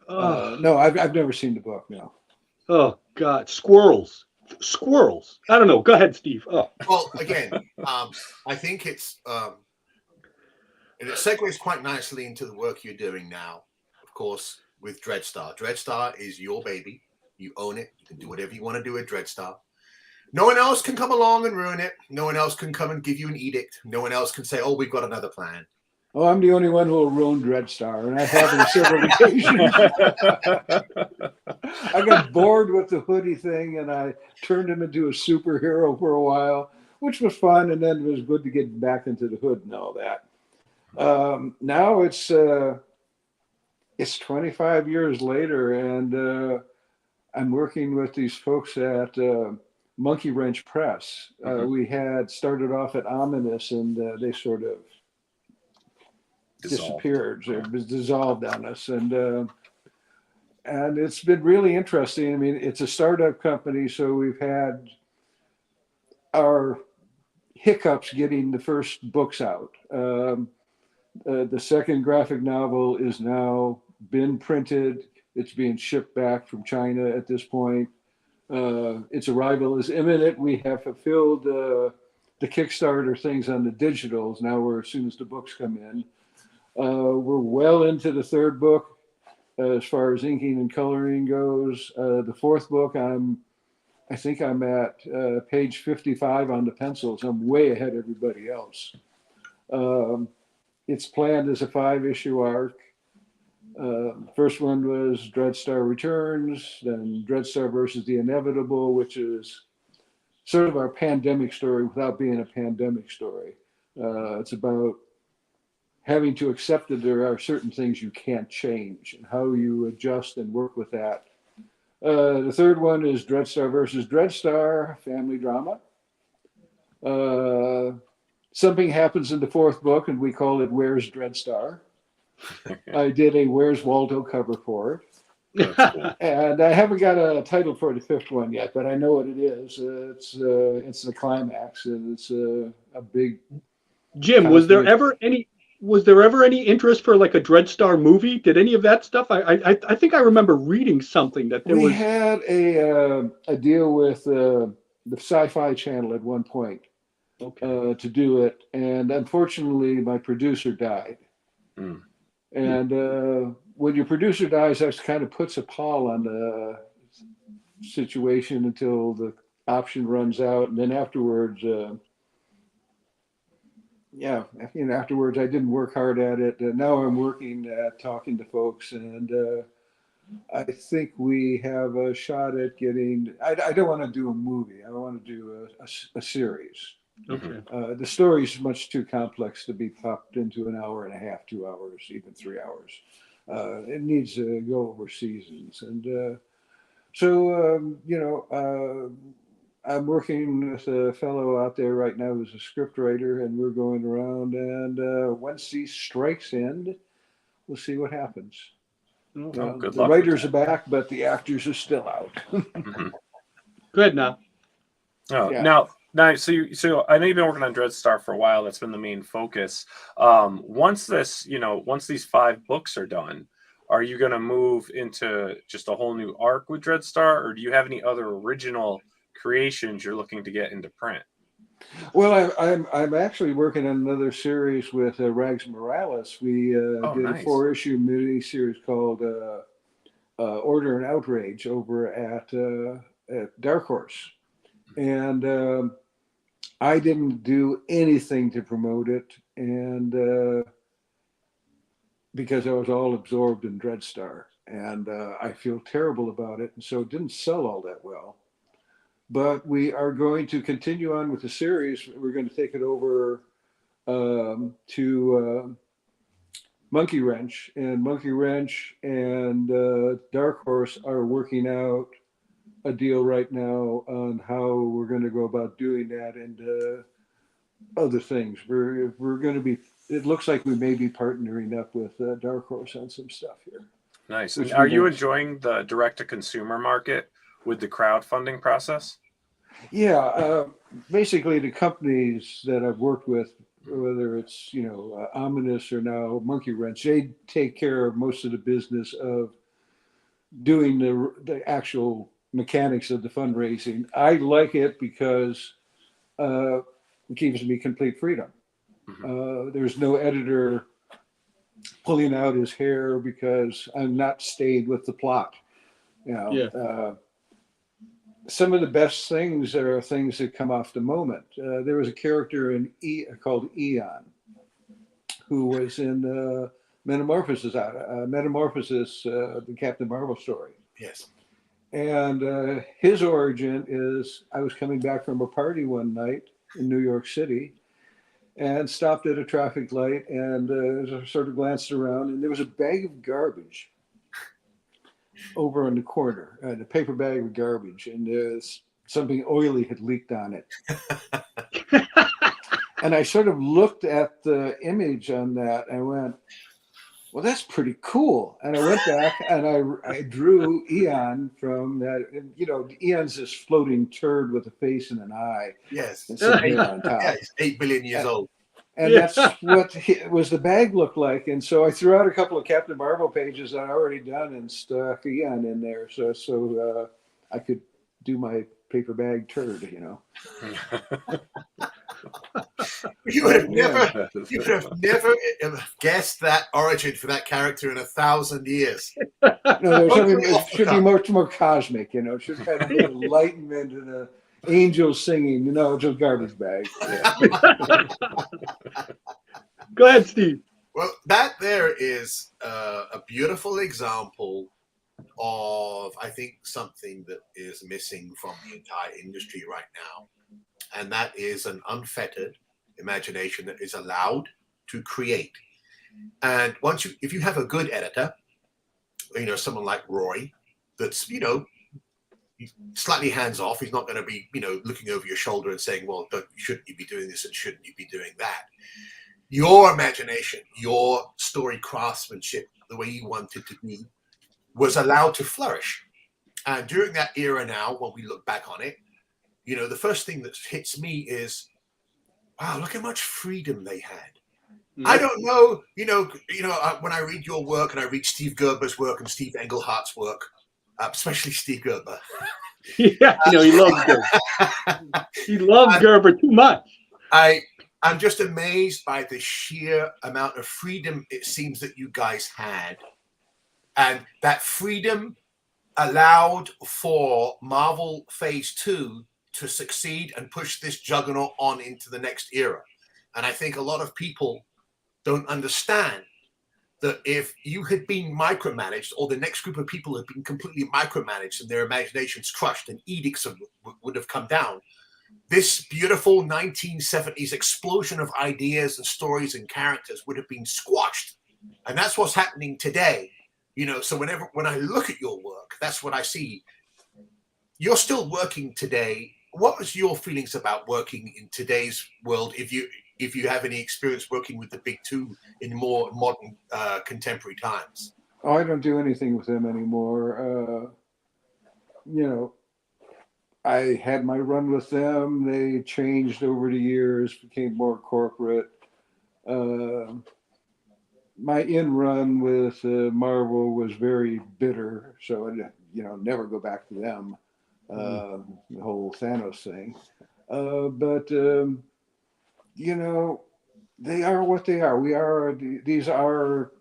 no, I've never seen the book, no.
Oh, God. Squirrels. I don't know. Go ahead, Steve. Oh.
Well, again, I think it's and it segues quite nicely into the work you're doing now, of course, with Dreadstar. Dreadstar is your baby. You own it. You can do whatever you want to do with Dreadstar. No one else can come along and ruin it. No one else can come and give you an edict. No one else can say, oh, we've got another plan.
Oh, I'm the only one who will ruin Dreadstar, and I have on several occasions. I got bored with the hoodie thing, and I turned him into a superhero for a while, which was fun, and then it was good to get back into the hood and all that. Now it's 25 years later, and I'm working with these folks at Monkey Wrench Press. We had started off at Ominous, and they sort of disappeared. It was dissolved on us, and it's been really interesting. I mean, it's a startup company, so we've had our hiccups getting the first books out. The second graphic novel is now been printed. It's being shipped back from China at this point. Its arrival is imminent. We have fulfilled the Kickstarter things on the digitals. Now we're, as soon as the books come in, we're well into the third book as far as inking and coloring goes. The fourth book, I think I'm at page 55 on the pencils. I'm way ahead of everybody else. It's planned as a 5-issue arc. First one was Dreadstar Returns, then Dreadstar versus the Inevitable, which is sort of our pandemic story without being a pandemic story. It's about having to accept that there are certain things you can't change and how you adjust and work with that. The third one is Dreadstar versus Dreadstar, family drama. Something happens in the fourth book, and we call it Where's Dreadstar? I did a Where's Waldo cover for it.
That's cool.
And I haven't got a title for the fifth one yet, but I know what it is. It's the climax, and it's a big.
Jim, was there ever any interest for like a Dreadstar movie? Did any of that stuff? I think I remember reading something that there
we
was.
We had a deal with the Sci-Fi Channel at one point, okay, to do it, and unfortunately, my producer died. Mm. And when your producer dies, that kind of puts a pall on the situation until the option runs out, and then afterwards. Afterwards, I didn't work hard at it. Now I'm working at talking to folks, and I think we have a shot at getting. I don't want to do a movie. I want to do a series. Okay. The story is much too complex to be popped into an hour and a half, 2 hours, even 3 hours. It needs to go over seasons, and I'm working with a fellow out there right now who's a script writer, and we're going around, and once these strikes end, we'll see what happens.
Good
the
luck
writers are back, but the actors are still out.
Mm-hmm.
Good now.
Oh, yeah. Now, so I know you've been working on Dreadstar for a while. That's been the main focus. Once these 5 books are done, are you going to move into just a whole new arc with Dreadstar, or do you have any other original creations you're looking to get into print?
Well, I'm actually working on another series with Rags Morales. We did a 4-issue miniseries called Order and Outrage over at Dark Horse, and I didn't do anything to promote it, and because I was all absorbed in Dreadstar, and I feel terrible about it, and so it didn't sell all that well. But we are going to continue on with the series. We're going to take it over to Monkey Wrench, and Monkey Wrench and Dark Horse are working out a deal right now on how we're going to go about doing that, and other things. We're going to be. It looks like we may be partnering up with Dark Horse on some stuff here.
Nice. And are you enjoying the direct-to-consumer market with the crowdfunding process?
Yeah, basically the companies that I've worked with, whether it's Ominous or now Monkey Wrench, they take care of most of the business of doing the actual mechanics of the fundraising. I like it because it gives me complete freedom. Mm-hmm. There's no editor pulling out his hair because I'm not stayed with the plot. Some of the best things are things that come off the moment. There was a character in called Eon, who was in Metamorphosis, the Captain Marvel story.
Yes.
And his origin is, I was coming back from a party one night in New York City and stopped at a traffic light and sort of glanced around, and there was a bag of garbage over in the corner, a paper bag of garbage, and something oily had leaked on it. And I sort of looked at the image on that and went, well, that's pretty cool. And I went back and I drew Eon from that. And, you know, Eon's this floating turd with a face and an eye.
Yes.
And some hair on top.
Yeah, he's 8 billion years old.
And that's what was the bag looked like. And so I threw out a couple of Captain Marvel pages that I already done and stuck Eon in there. So I could do my paper bag turd, you know.
You would have never guessed that origin for that character in 1,000 years.
No, it should be much more cosmic, you know. It should have the enlightenment and the angels singing, you know, just garbage bag. Yeah.
Go ahead, Steve.
Well, that there is a beautiful example of, I think, something that is missing from the entire industry right now. And that is an unfettered imagination that is allowed to create. And if you have a good editor, you know, someone like Roy, that's, you know, slightly hands off. He's not going to be, you know, looking over your shoulder and saying, well, shouldn't you be doing this and shouldn't you be doing that? Your imagination, your story craftsmanship, the way you wanted to be, was allowed to flourish. And during that era now, when we look back on it, you know, the first thing that hits me is, wow, look how much freedom they had. Mm-hmm. I don't know, when I read your work and I read Steve Gerber's work and Steve Englehart's work, especially Steve Gerber.
Yeah, you know, he loves Gerber. He loves Gerber too much.
I'm just amazed by the sheer amount of freedom it seems that you guys had. And that freedom allowed for Marvel Phase 2 to succeed and push this juggernaut on into the next era. And I think a lot of people don't understand that if you had been micromanaged, or the next group of people had been completely micromanaged and their imaginations crushed and edicts would have come down, this beautiful 1970s explosion of ideas and stories and characters would have been squashed. And that's what's happening today. You know, so when I look at your work, that's what I see. You're still working today. What was your feelings about working in today's world, if you have any experience working with the big two in more modern contemporary times?
Oh, I don't do anything with them anymore. You know, I had my run with them. They changed over the years, became more corporate. My in-run with Marvel was very bitter, so I, never go back to them. The whole Thanos thing. But they are what they are. These are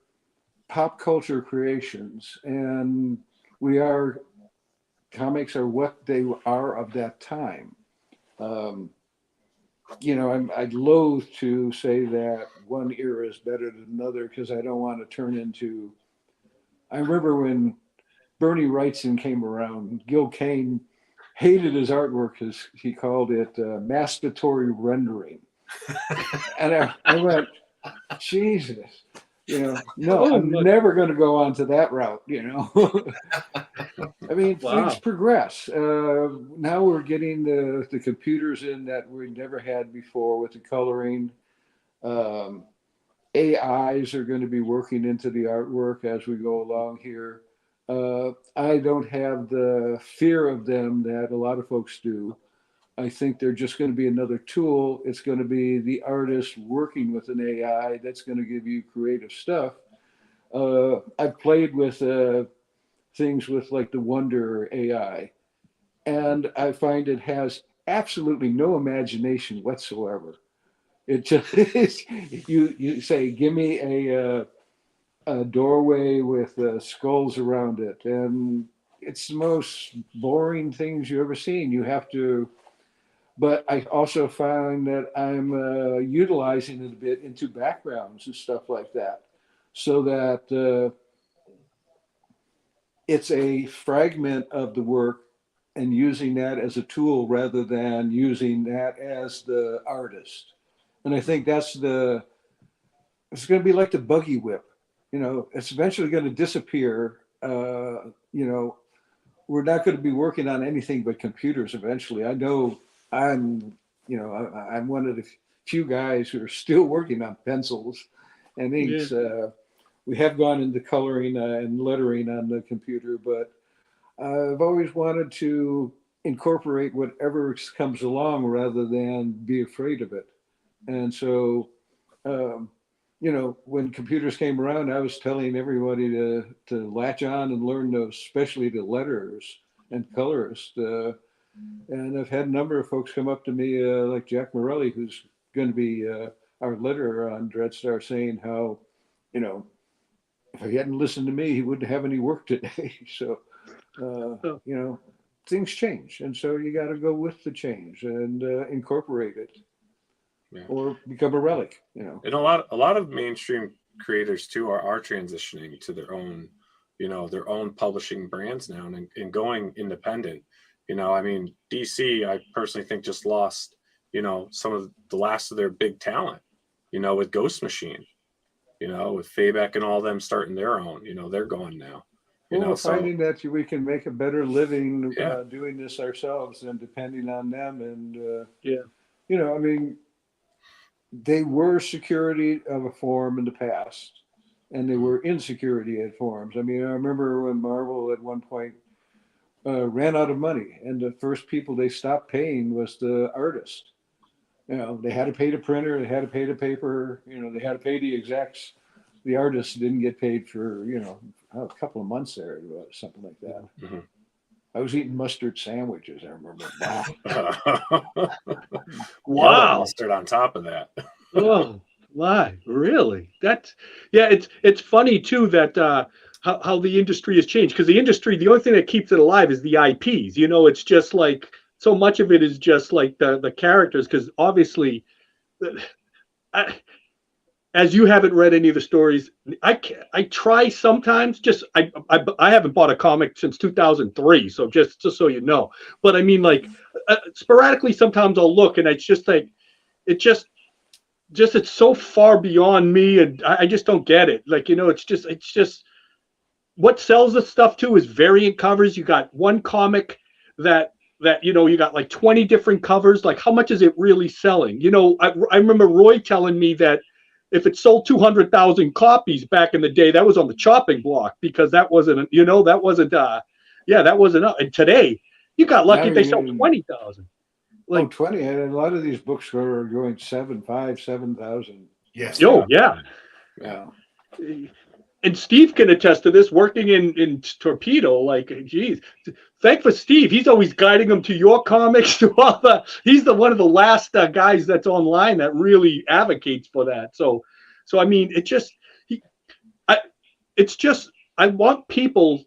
pop culture creations, and comics are what they are of that time. I'd loathe to say that one era is better than another, because I don't want to turn into. I remember when Bernie Wrightson came around, Gil Kane hated his artwork because he called it masturbatory rendering. And I went, Jesus, no, I'm never going to go on to that route, I mean, things progress. Now we're getting the computers in that we never had before with the coloring. AIs are going to be working into the artwork as we go along here. I don't have the fear of them that a lot of folks do. I think they're just going to be another tool. It's going to be the artist working with an AI that's going to give you creative stuff. I've played with things with like the Wonder AI, and I find it has absolutely no imagination whatsoever. It just is, you say, give me a doorway with skulls around it, and it's the most boring things you've ever seen. You have to but I also find that I'm utilizing it a bit into backgrounds and stuff like that, so that it's a fragment of the work and using that as a tool rather than using that as the artist. And I think it's going to be like the buggy whip. It's eventually going to disappear. We're not going to be working on anything but computers eventually. I know I'm one of the few guys who are still working on pencils and inks. We have gone into coloring and lettering on the computer, but I've always wanted to incorporate whatever comes along rather than be afraid of it. And so, when computers came around, I was telling everybody to latch on and learn those, especially the letters and colorists. And I've had a number of folks come up to me, like Jack Morelli, who's going to be our letterer on Dreadstar, saying how, if he hadn't listened to me, he wouldn't have any work today. So, things change. And so you got to go with the change and incorporate it. Yeah. Or become a relic,
And a lot of mainstream creators too are transitioning to their own publishing brands now and going independent. DC, I personally think just lost, some of the last of their big talent, with Ghost Machine, with Faybeck and all them starting their own, they're going now.
Finding that we can make a better living doing this ourselves than depending on them. And, they were security of a form in the past, and they were insecurity at forms. I remember when Marvel at one point ran out of money, and the first people they stopped paying was the artist. They had to pay the printer, they had to pay the paper, they had to pay the execs. The artists didn't get paid for, a couple of months there, something like that. Mm-hmm. I was eating mustard sandwiches, I remember.
Wow.
Mustard on top of that.
Oh, why? Really? It's funny too that how the industry has changed, because the only thing that keeps it alive is the IPs. It's just like so much of it is just like the characters, because obviously, as you haven't read any of the stories, I try sometimes. I haven't bought a comic since 2003, so just so you know. But sporadically, sometimes I'll look, and it's just like it's so far beyond me, and I just don't get it. It's just what sells this stuff too is variant covers. You got one comic that you got like 20 different covers. Like, how much is it really selling? I remember Roy telling me that if it sold 200,000 copies back in the day, that was on the chopping block, because that wasn't and today you got lucky if they sell 20,000.
20, and a lot of these books are going 7,000.
Yes.
Yeah. And Steve can attest to this, working in Torpedo. Geez, thank for Steve. He's always guiding them to your comics. He's one of the last guys that's online that really advocates for that. So I want people.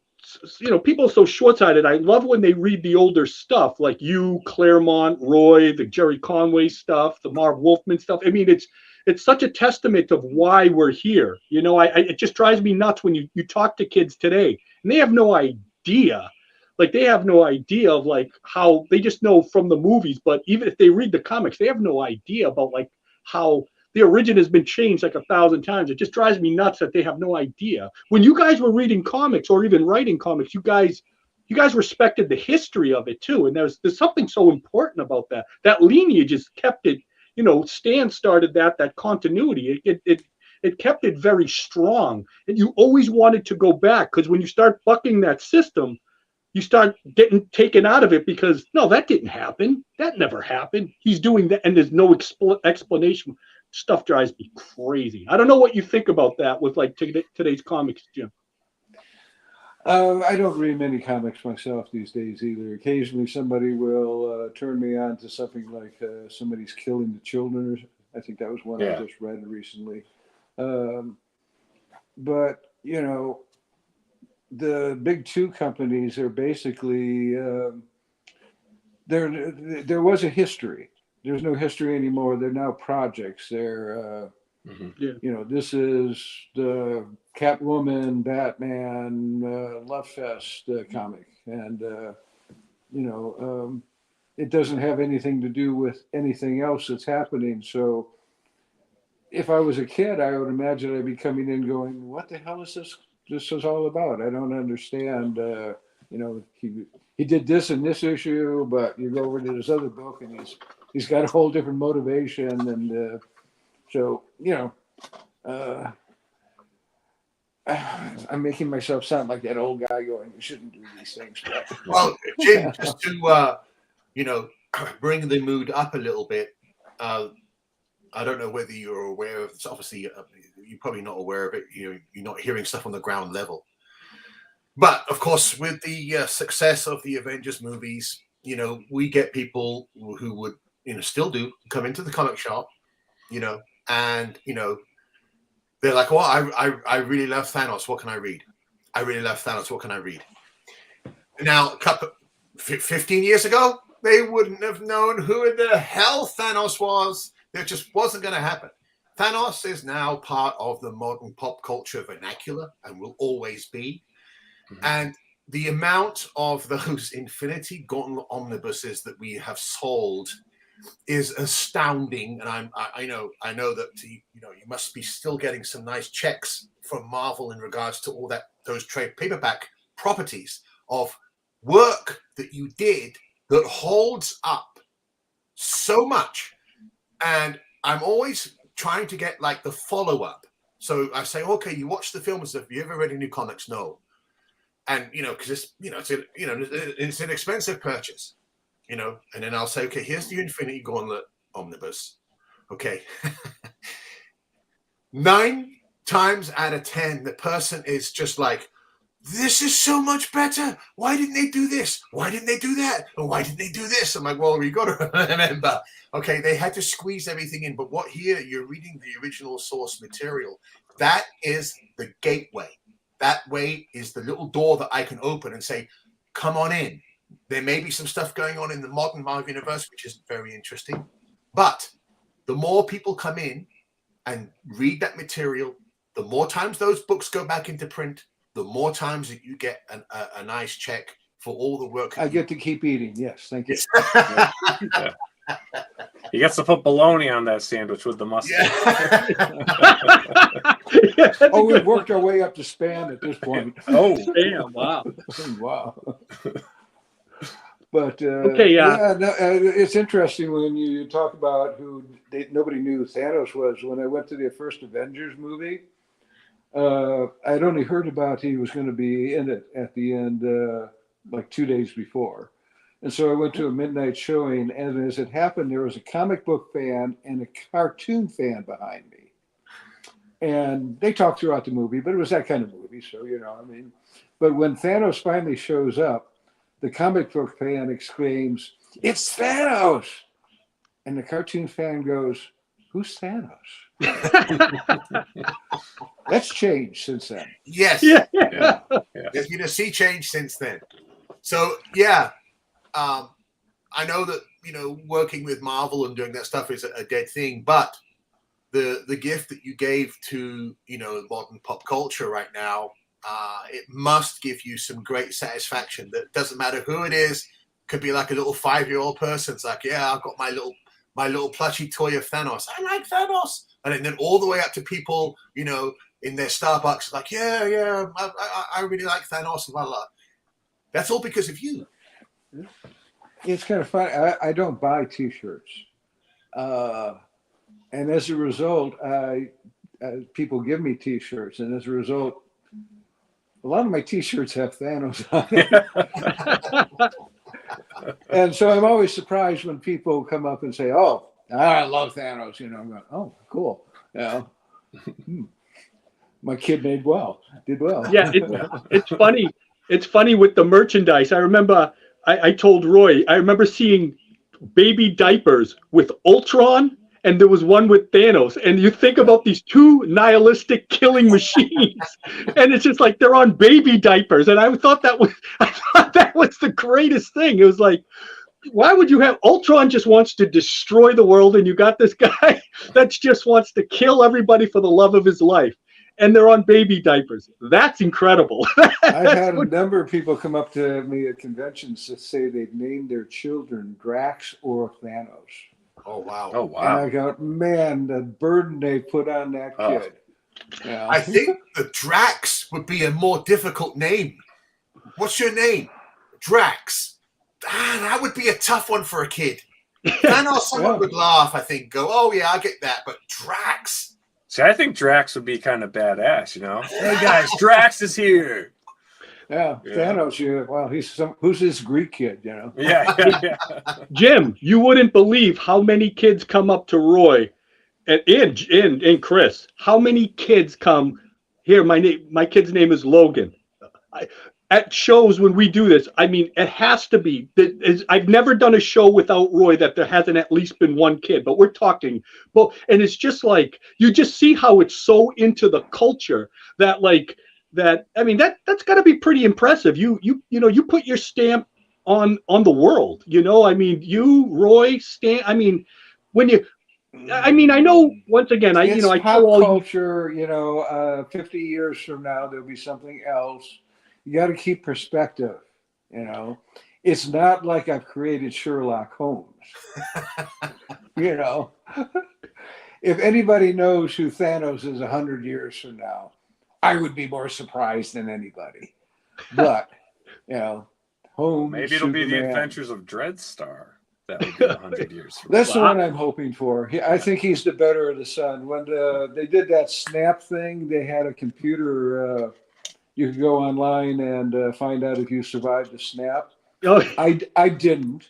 People are so short-sighted. I love when they read the older stuff, like you, Claremont, Roy, the Jerry Conway stuff, the Marv Wolfman stuff. It's such a testament of why we're here. It just drives me nuts when you talk to kids today, and they have no idea. They have no idea of how they just know from the movies. But even if they read the comics, they have no idea about how the origin has been changed 1,000 times. It just drives me nuts that they have no idea. When you guys were reading comics or even writing comics, you guys respected the history of it too. And there's something so important about that. That lineage has kept it. Stan started that continuity. It kept it very strong, and you always wanted to go back, because when you start bucking that system, you start getting taken out of it, because no, that didn't happen. That never happened. He's doing that, and there's no explanation. Stuff drives me crazy. I don't know what you think about that with today's comics, Jim.
I don't read many comics myself these days either. Occasionally somebody will turn me on to something like somebody's killing the children. I think that was one I just read recently. But, the big two companies are basically there was a history. There's no history anymore. They're now projects. They're this is the Catwoman, Batman, Love Fest comic, and it doesn't have anything to do with anything else that's happening. So if I was a kid, I would imagine I'd be coming in going, what the hell is this? This is all about? I don't understand. He did this in this issue, but you go over to this other book and he's got a whole different motivation. And I'm making myself sound like that old guy going, you shouldn't do these things.
Well, Jim, just to, bring the mood up a little bit, I don't know whether you're aware of this. Obviously, you're probably not aware of it. You're not hearing stuff on the ground level. But, of course, with the success of the Avengers movies, we get people who would, still do come into the comic shop, and, they're like, well, I really love Thanos. What can I read? I really love Thanos. What can I read? Now, 15 years ago, they wouldn't have known who the hell Thanos was. It just wasn't going to happen. Thanos is now part of the modern pop culture vernacular and will always be. Mm-hmm. And the amount of those Infinity Gauntlet omnibuses that we have sold is astounding. And I know that you must be still getting some nice checks from Marvel in regards to all those trade paperback properties of work that you did that holds up so much. And I'm always trying to get like the follow-up. So I say, okay, you watch the film and stuff. Have you ever read any comics? No. And, because it's an expensive purchase, and then I'll say, okay, here's the Infinity Gauntlet omnibus. Okay. 9 times out of 10, the person is just like, this is so much better. Why didn't they do this? Why didn't they do that? And why didn't they do this? I'm like, well, you got to remember, okay, they had to squeeze everything in. But what here, you're reading the original source material. That is the gateway. That way is the little door that I can open and say, come on in. There may be some stuff going on in the modern Marvel universe, which is very interesting. But the more people come in and read that material, the more times those books go back into print, the more times that you get a nice check for all the work.
I get to keep eating. Yes, thank you.
Yeah. He gets to put bologna on that sandwich with the mustard.
Yeah.
Oh, we've worked our way up to Span at this point.
Oh, damn! Wow.
Wow. But
okay, yeah.
It's interesting when you talk about nobody knew who Thanos was. When I went to the first Avengers movie, I'd only heard about he was going to be in it at the end, like 2 days before. And so I went to a midnight showing, and as it happened, there was a comic book fan and a cartoon fan behind me. And they talked throughout the movie, but it was that kind of movie. So, but when Thanos finally shows up, the comic book fan exclaims, "It's Thanos!" And the cartoon fan goes, "Who's Thanos?" That's changed since then.
Yes.
Yeah.
There's been a sea change since then. So, yeah. I know that, working with Marvel and doing that stuff is a dead thing, but the gift that you gave to, modern pop culture right now, it must give you some great satisfaction. That doesn't matter who it is. Could be like a little 5-year-old person. It's like, yeah, I've got my little plushy toy of Thanos. I like Thanos. And then all the way up to people, in their Starbucks, like, yeah, I really like Thanos and blah, blah. That's all because of you.
It's kind of funny. I don't buy T-shirts. And as a result, people give me T-shirts. And as a result, a lot of my T-shirts have Thanos on it. And so I'm always surprised when people come up and say, oh, I love Thanos. I'm going, oh, cool. My kid did well.
Yeah, it's funny. It's funny with the merchandise. I remember I told Roy, I remember seeing baby diapers with Ultron, and there was one with Thanos. And you think about these two nihilistic killing machines, and it's just like they're on baby diapers. And I thought that was the greatest thing. It was like, why would you have Ultron just wants to destroy the world, and you got this guy that just wants to kill everybody for the love of his life, and they're on baby diapers. That's incredible.
I've had a number of people come up to me at conventions to say they've named their children Drax or Thanos.
Oh wow!
Oh
And
wow!
I go, man, the burden they put on that kid. Yeah.
I think the Drax would be a more difficult name. What's your name? Drax. Ah, that would be a tough one for a kid. I know someone would laugh, I think, go, oh yeah, I get that, but Drax.
See, I think Drax would be kind of badass, you know? Hey guys, Drax is here.
Yeah, Thanos. Well, who's this Greek kid? You know.
Yeah.
Jim, you wouldn't believe how many kids come up to Roy, and Chris. How many kids come here? My kid's name is Logan. At shows when we do this, I mean, it has to be. I've never done a show without Roy that there hasn't at least been one kid. But we're talking, and it's just like you just see how it's so into the culture that I mean, that's got to be pretty impressive. You put your stamp on the world. You know, I mean, you, Roy, Stan. I mean, I know once again, I
pop
tell all
culture. 50 years from now there'll be something else. You got to keep perspective. It's not like I've created Sherlock Holmes. If anybody knows who Thanos is 100 years from now, I would be more surprised than anybody. But, Holmes,
maybe it'll be the Adventures of Dreadstar. That would be 100 years from now.
That's the one I'm hoping for. I think he's the better of the son. When they did that snap thing, they had a computer. You could go online and find out if you survived the snap.
Oh.
I didn't.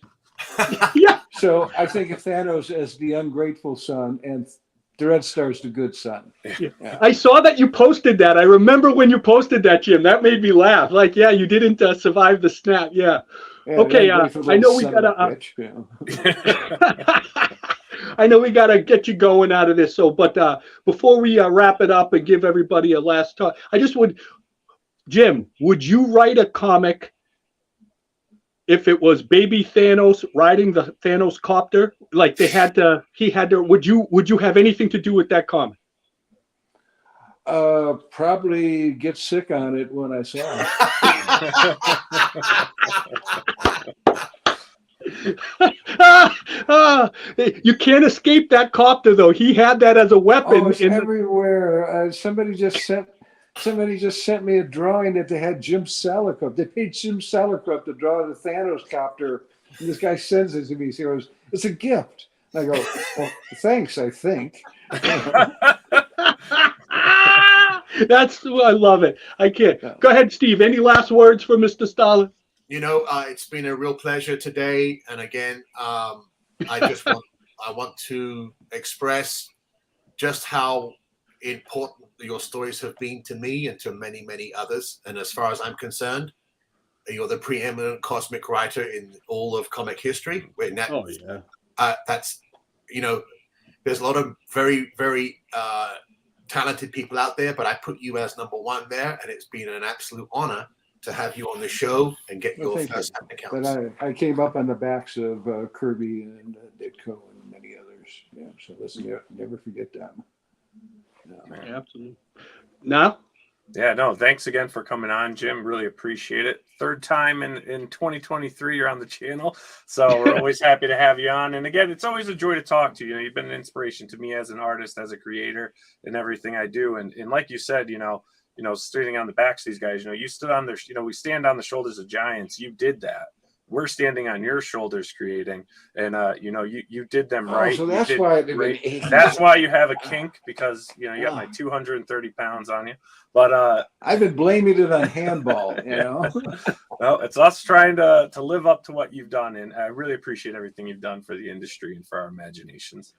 Yeah.
So I think of Thanos as the ungrateful son and Dreadstar's the good son.
Yeah. I saw that you posted that. I remember when you posted that, Jim. That made me laugh. Like, yeah, you didn't survive the snap. Yeah. Okay. I know we gotta. I know we gotta get you going out of this. So, but before we wrap it up and give everybody a last talk, Jim, would you write a comic if it was baby Thanos riding the Thanos copter? Like he had to, would you have anything to do with that comic?
Probably get sick on it when I saw
it. You can't escape that copter though. He had that as a weapon.
It's everywhere. Somebody just sent me a drawing that they had Jim Salicrup. They paid Jim Salicrup to draw the Thanos copter. And this guy sends it to me. He goes, it's a gift. And I go, well, thanks, I think.
That's I love it. I can't. Go ahead, Steve. Any last words for Mr. Starlin?
It's been a real pleasure today. And again, I want to express just how important your stories have been to me and to many, many others. And as far as I'm concerned, you're the preeminent cosmic writer in all of comic history. That's, there's a lot of very, very talented people out there, but I put you as number one there, and it's been an absolute honor to have you on the show and get your first accounts.
But I came up on the backs of Kirby and Ditko and many others. Yeah, so let's never forget them.
Yeah, absolutely. Now?
Yeah, no, thanks again for coming on, Jim. Really appreciate it. Third time in 2023 you're on the channel. So we're always happy to have you on. And again, it's always a joy to talk to you. You've been an inspiration to me as an artist, as a creator, and everything I do. And like you said, standing on the backs of these guys, you stood on their, we stand on the shoulders of giants. You did that. We're standing on your shoulders creating, and you did them right.
So that's why
that's why you have a kink, because you got like 230 pounds on you. But
I've been blaming it on handball.
Well, it's us trying to live up to what you've done, and I really appreciate everything you've done for the industry and for our imaginations.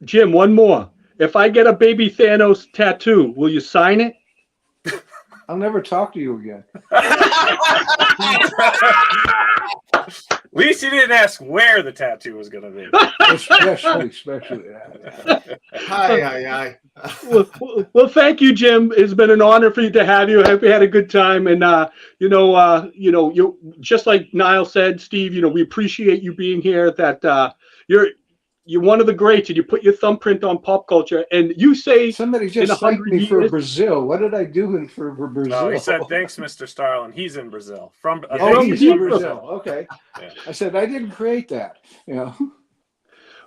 Jim, one more. If I get a baby Thanos tattoo, will you sign it?
I'll never talk to you again.
At least you didn't ask where the tattoo was going to be.
Especially that.
Hi.
Well, thank you, Jim. It's been an honor for you to have you. I hope you had a good time. And you just like Niall said, Steve, we appreciate you being here. That you're one of the greats, and you put your thumbprint on pop culture. And you say
Somebody just thanked me for Brazil. What did I do for Brazil?
Oh, he said thanks, Mr. Starlin. He's in Brazil.
He's in Brazil. Okay. Yeah. I said I didn't create that.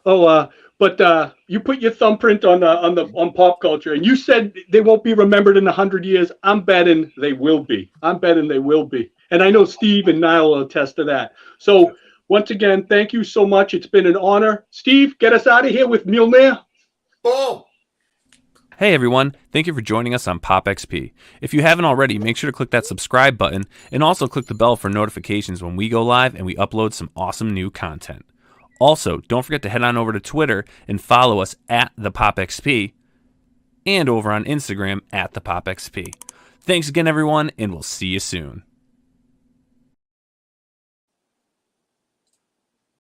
But you put your thumbprint on pop culture, and you said they won't be remembered in 100 years. I'm betting they will be. And I know Steve and Niall will attest to that. So once again, thank you so much. It's been an honor. Steve, get us out of here with Mjolnir.
Boom.
Hey everyone, thank you for joining us on Pop XP. If you haven't already, make sure to click that subscribe button and also click the bell for notifications when we go live and we upload some awesome new content. Also, don't forget to head on over to Twitter and follow us at the Pop XP and over on Instagram at the Pop XP. Thanks again everyone, and we'll see you soon.